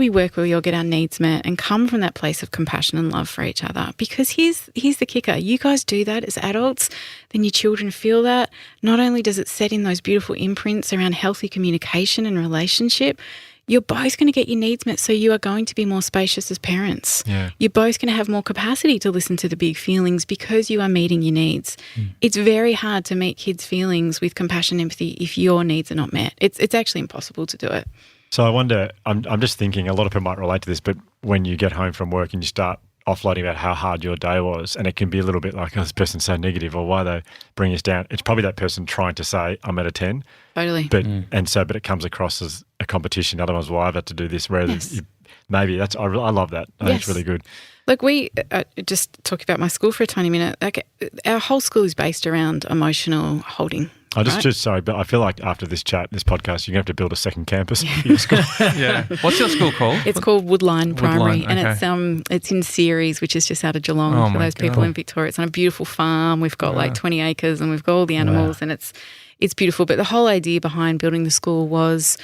work where we all get our needs met and come from that place of compassion and love for each other? Because here's the kicker. You guys do that as adults, then your children feel that. Not only does it set in those beautiful imprints around healthy communication and relationship, you're both going to get your needs met, so you are going to be more spacious as parents. Yeah. You're both going to have more capacity to listen to the big feelings because you are meeting your needs. It's very hard to meet kids' feelings with compassion and empathy if your needs are not met. It's actually impossible to do it. So I wonder, I'm just thinking, a lot of people might relate to this, but when you get home from work and you start offloading about how hard your day was, and it can be a little bit like, oh, this person's so negative, or why they bring us down. It's probably that person trying to say, I'm at a 10. Totally. But it comes across as a competition. Otherwise, well, I've had to do this. Whereas maybe I love that. I think it's really good. Look, we just talk about my school for a tiny minute. Like, our whole school is based around emotional holding. Sorry, but I feel like after this podcast, you're going to have to build a second campus for your school. Yeah. What's your school called? It's called Woodline Primary, Woodline, okay. And it's in Ceres, which is just out of Geelong for those people in Victoria. It's on a beautiful farm. We've got like 20 acres, and we've got all the animals, and it's beautiful. But the whole idea behind building the school was,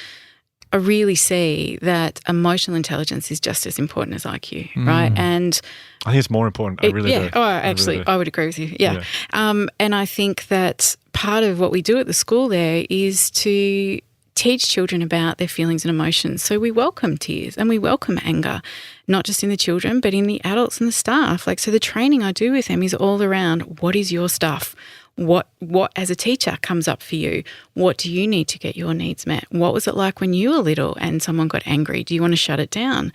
I really see that emotional intelligence is just as important as IQ, right? And I think it's more important. I really do. Oh, actually, I would agree with you. Yeah. And I think that part of what we do at the school there is to teach children about their feelings and emotions. So we welcome tears and we welcome anger, not just in the children, but in the adults and the staff. So the training I do with them is all around, what is your stuff? What as a teacher comes up for you? What do you need to get your needs met? What was it like when you were little and someone got angry? Do you want to shut it down?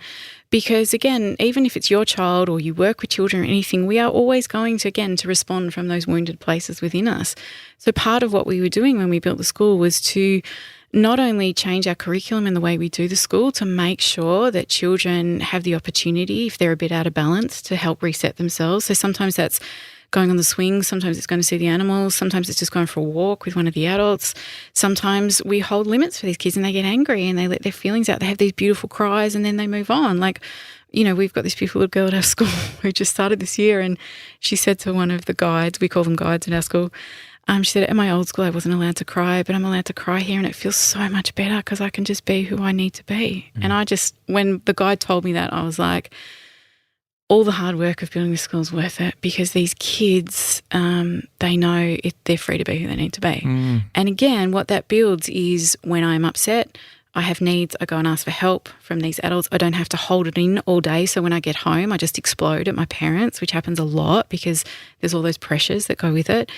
Because again, even if it's your child or you work with children or anything, we are always going to respond from those wounded places within us. So part of what we were doing when we built the school was to not only change our curriculum and the way we do the school to make sure that children have the opportunity, if they're a bit out of balance, to help reset themselves. So sometimes that's going on the swing, sometimes it's going to see the animals, sometimes it's just going for a walk with one of the adults. Sometimes we hold limits for these kids and they get angry and they let their feelings out. They have these beautiful cries and then they move on. We've got this beautiful little girl at our school who just started this year, and she said to one of the guides, we call them guides in our school, she said, at my old school I wasn't allowed to cry, but I'm allowed to cry here and it feels so much better because I can just be who I need to be. And when the guide told me that, I was like, all the hard work of building the school is worth it because these kids, they know they're free to be who they need to be. And again, what that builds is when I'm upset, I have needs, I go and ask for help from these adults. I don't have to hold it in all day. So when I get home, I just explode at my parents, which happens a lot because there's all those pressures that go with it.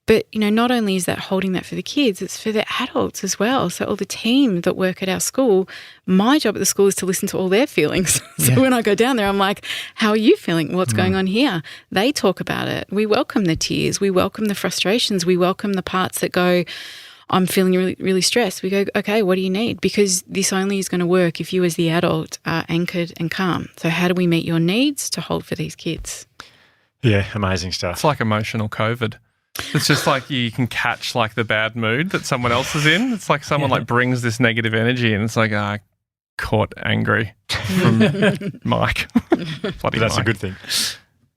But, not only is that holding that for the kids, it's for the adults as well. So all the team that work at our school, my job at the school is to listen to all their feelings. So when I go down there, I'm like, how are you feeling? What's going on here? They talk about it. We welcome the tears. We welcome the frustrations. We welcome the parts that go, I'm feeling really, really stressed. We go, okay, what do you need? Because this only is going to work if you as the adult are anchored and calm. So how do we meet your needs to hold for these kids? Yeah, amazing stuff. It's like emotional COVID. It's just like you can catch like the bad mood that someone else is in. It's like someone like brings this negative energy and it's like, caught angry from Mike. Bloody That's Mike. a good thing.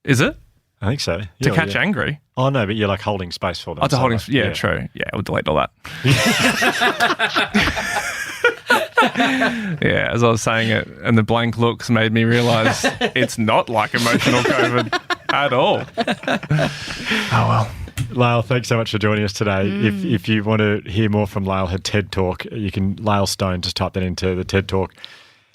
Is it? I think so. To catch angry? Oh, no, but you're like holding space for them. Oh, to so holding like, yeah, true. Yeah, we'll delete all that. Yeah, as I was saying it, and the blank looks made me realise it's not like emotional COVID at all. Oh, well. Lael, thanks so much for joining us today. If you want to hear more from Lael, her TED Talk, you can, Lael Stone, just type that into the TED Talk.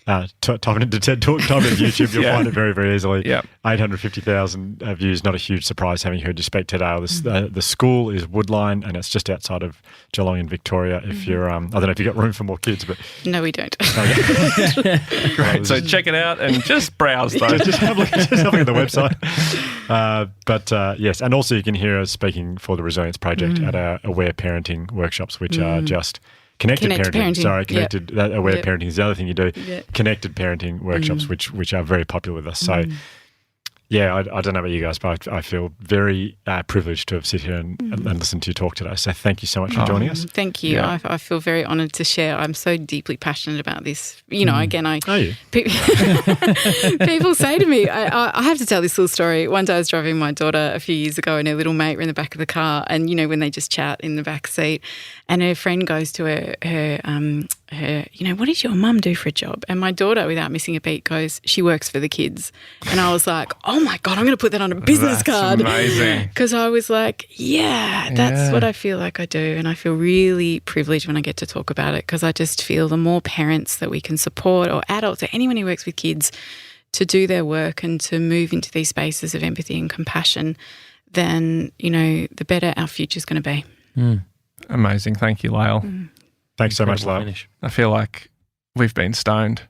Type it into TED Talk, type it into YouTube, you'll find it very, very easily. Yep. 850,000 views, not a huge surprise having heard you speak today. The school is Woodline and it's just outside of Geelong in Victoria. If you're, I don't know if you've got room for more kids, but... No, we don't. Great. So check it out and just browse though. just have a look at the website. But yes, and also you can hear us speaking for the Resilience Project at our Aware Parenting workshops, which are just... Connected parenting. Sorry, connected. Aware parenting is the other thing you do. Yep. Connected parenting workshops, which are very popular with us. So, yeah, I don't know about you guys, but I feel very privileged to have sit here and listen to you talk today. So, thank you so much for joining us. Thank you. Yeah. I feel very honoured to share. I'm so deeply passionate about this. You know, again, people say to me, I have to tell this little story. One day I was driving my daughter a few years ago, and her little mate were in the back of the car, and you know when they just chat in the back seat. And her friend goes to her, you know, what does your mum do for a job? And my daughter, without missing a beat, goes, she works for the kids. And I was like, oh my God, I'm going to put that on a business card. Amazing. Because I was like, that's what I feel like I do. And I feel really privileged when I get to talk about it because I just feel the more parents that we can support or adults or anyone who works with kids to do their work and to move into these spaces of empathy and compassion, then, you know, the better our future is going to be. Amazing. Thank you, Lael. Thanks so much, Lael. I feel like we've been stoned.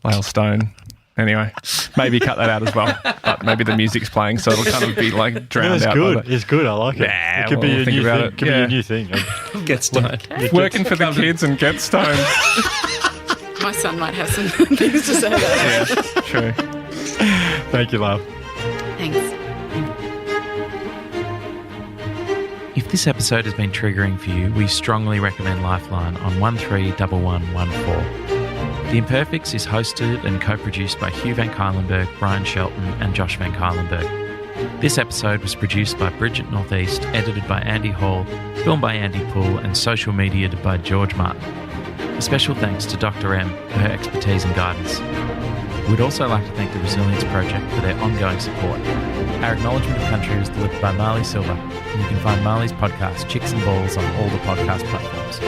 Lael Stone. Anyway, maybe cut that out as well. But maybe the music's playing, so it'll kind of be like drowned out. Good. It's good. I like it. Yeah, it could be a new thing. It could be a new thing. Get stoned. Working for the kids and get stoned. My son might have some things to say about that. Yeah, true. Thank you, Lael. Thanks. If this episode has been triggering for you, we strongly recommend Lifeline on 131114. The Imperfects is hosted and co-produced by Hugh Van Cuylenberg, Brian Shelton and Josh Van Cuylenberg. This episode was produced by Bridget Northeast, edited by Andy Hall, filmed by Andy Poole and social mediated by George Martin. A special thanks to Dr. M for her expertise and guidance. We'd also like to thank the Resilience Project for their ongoing support. Our acknowledgement of country was delivered by Marley Silver, and you can find Marley's podcast, Chicks and Balls, on all the podcast platforms.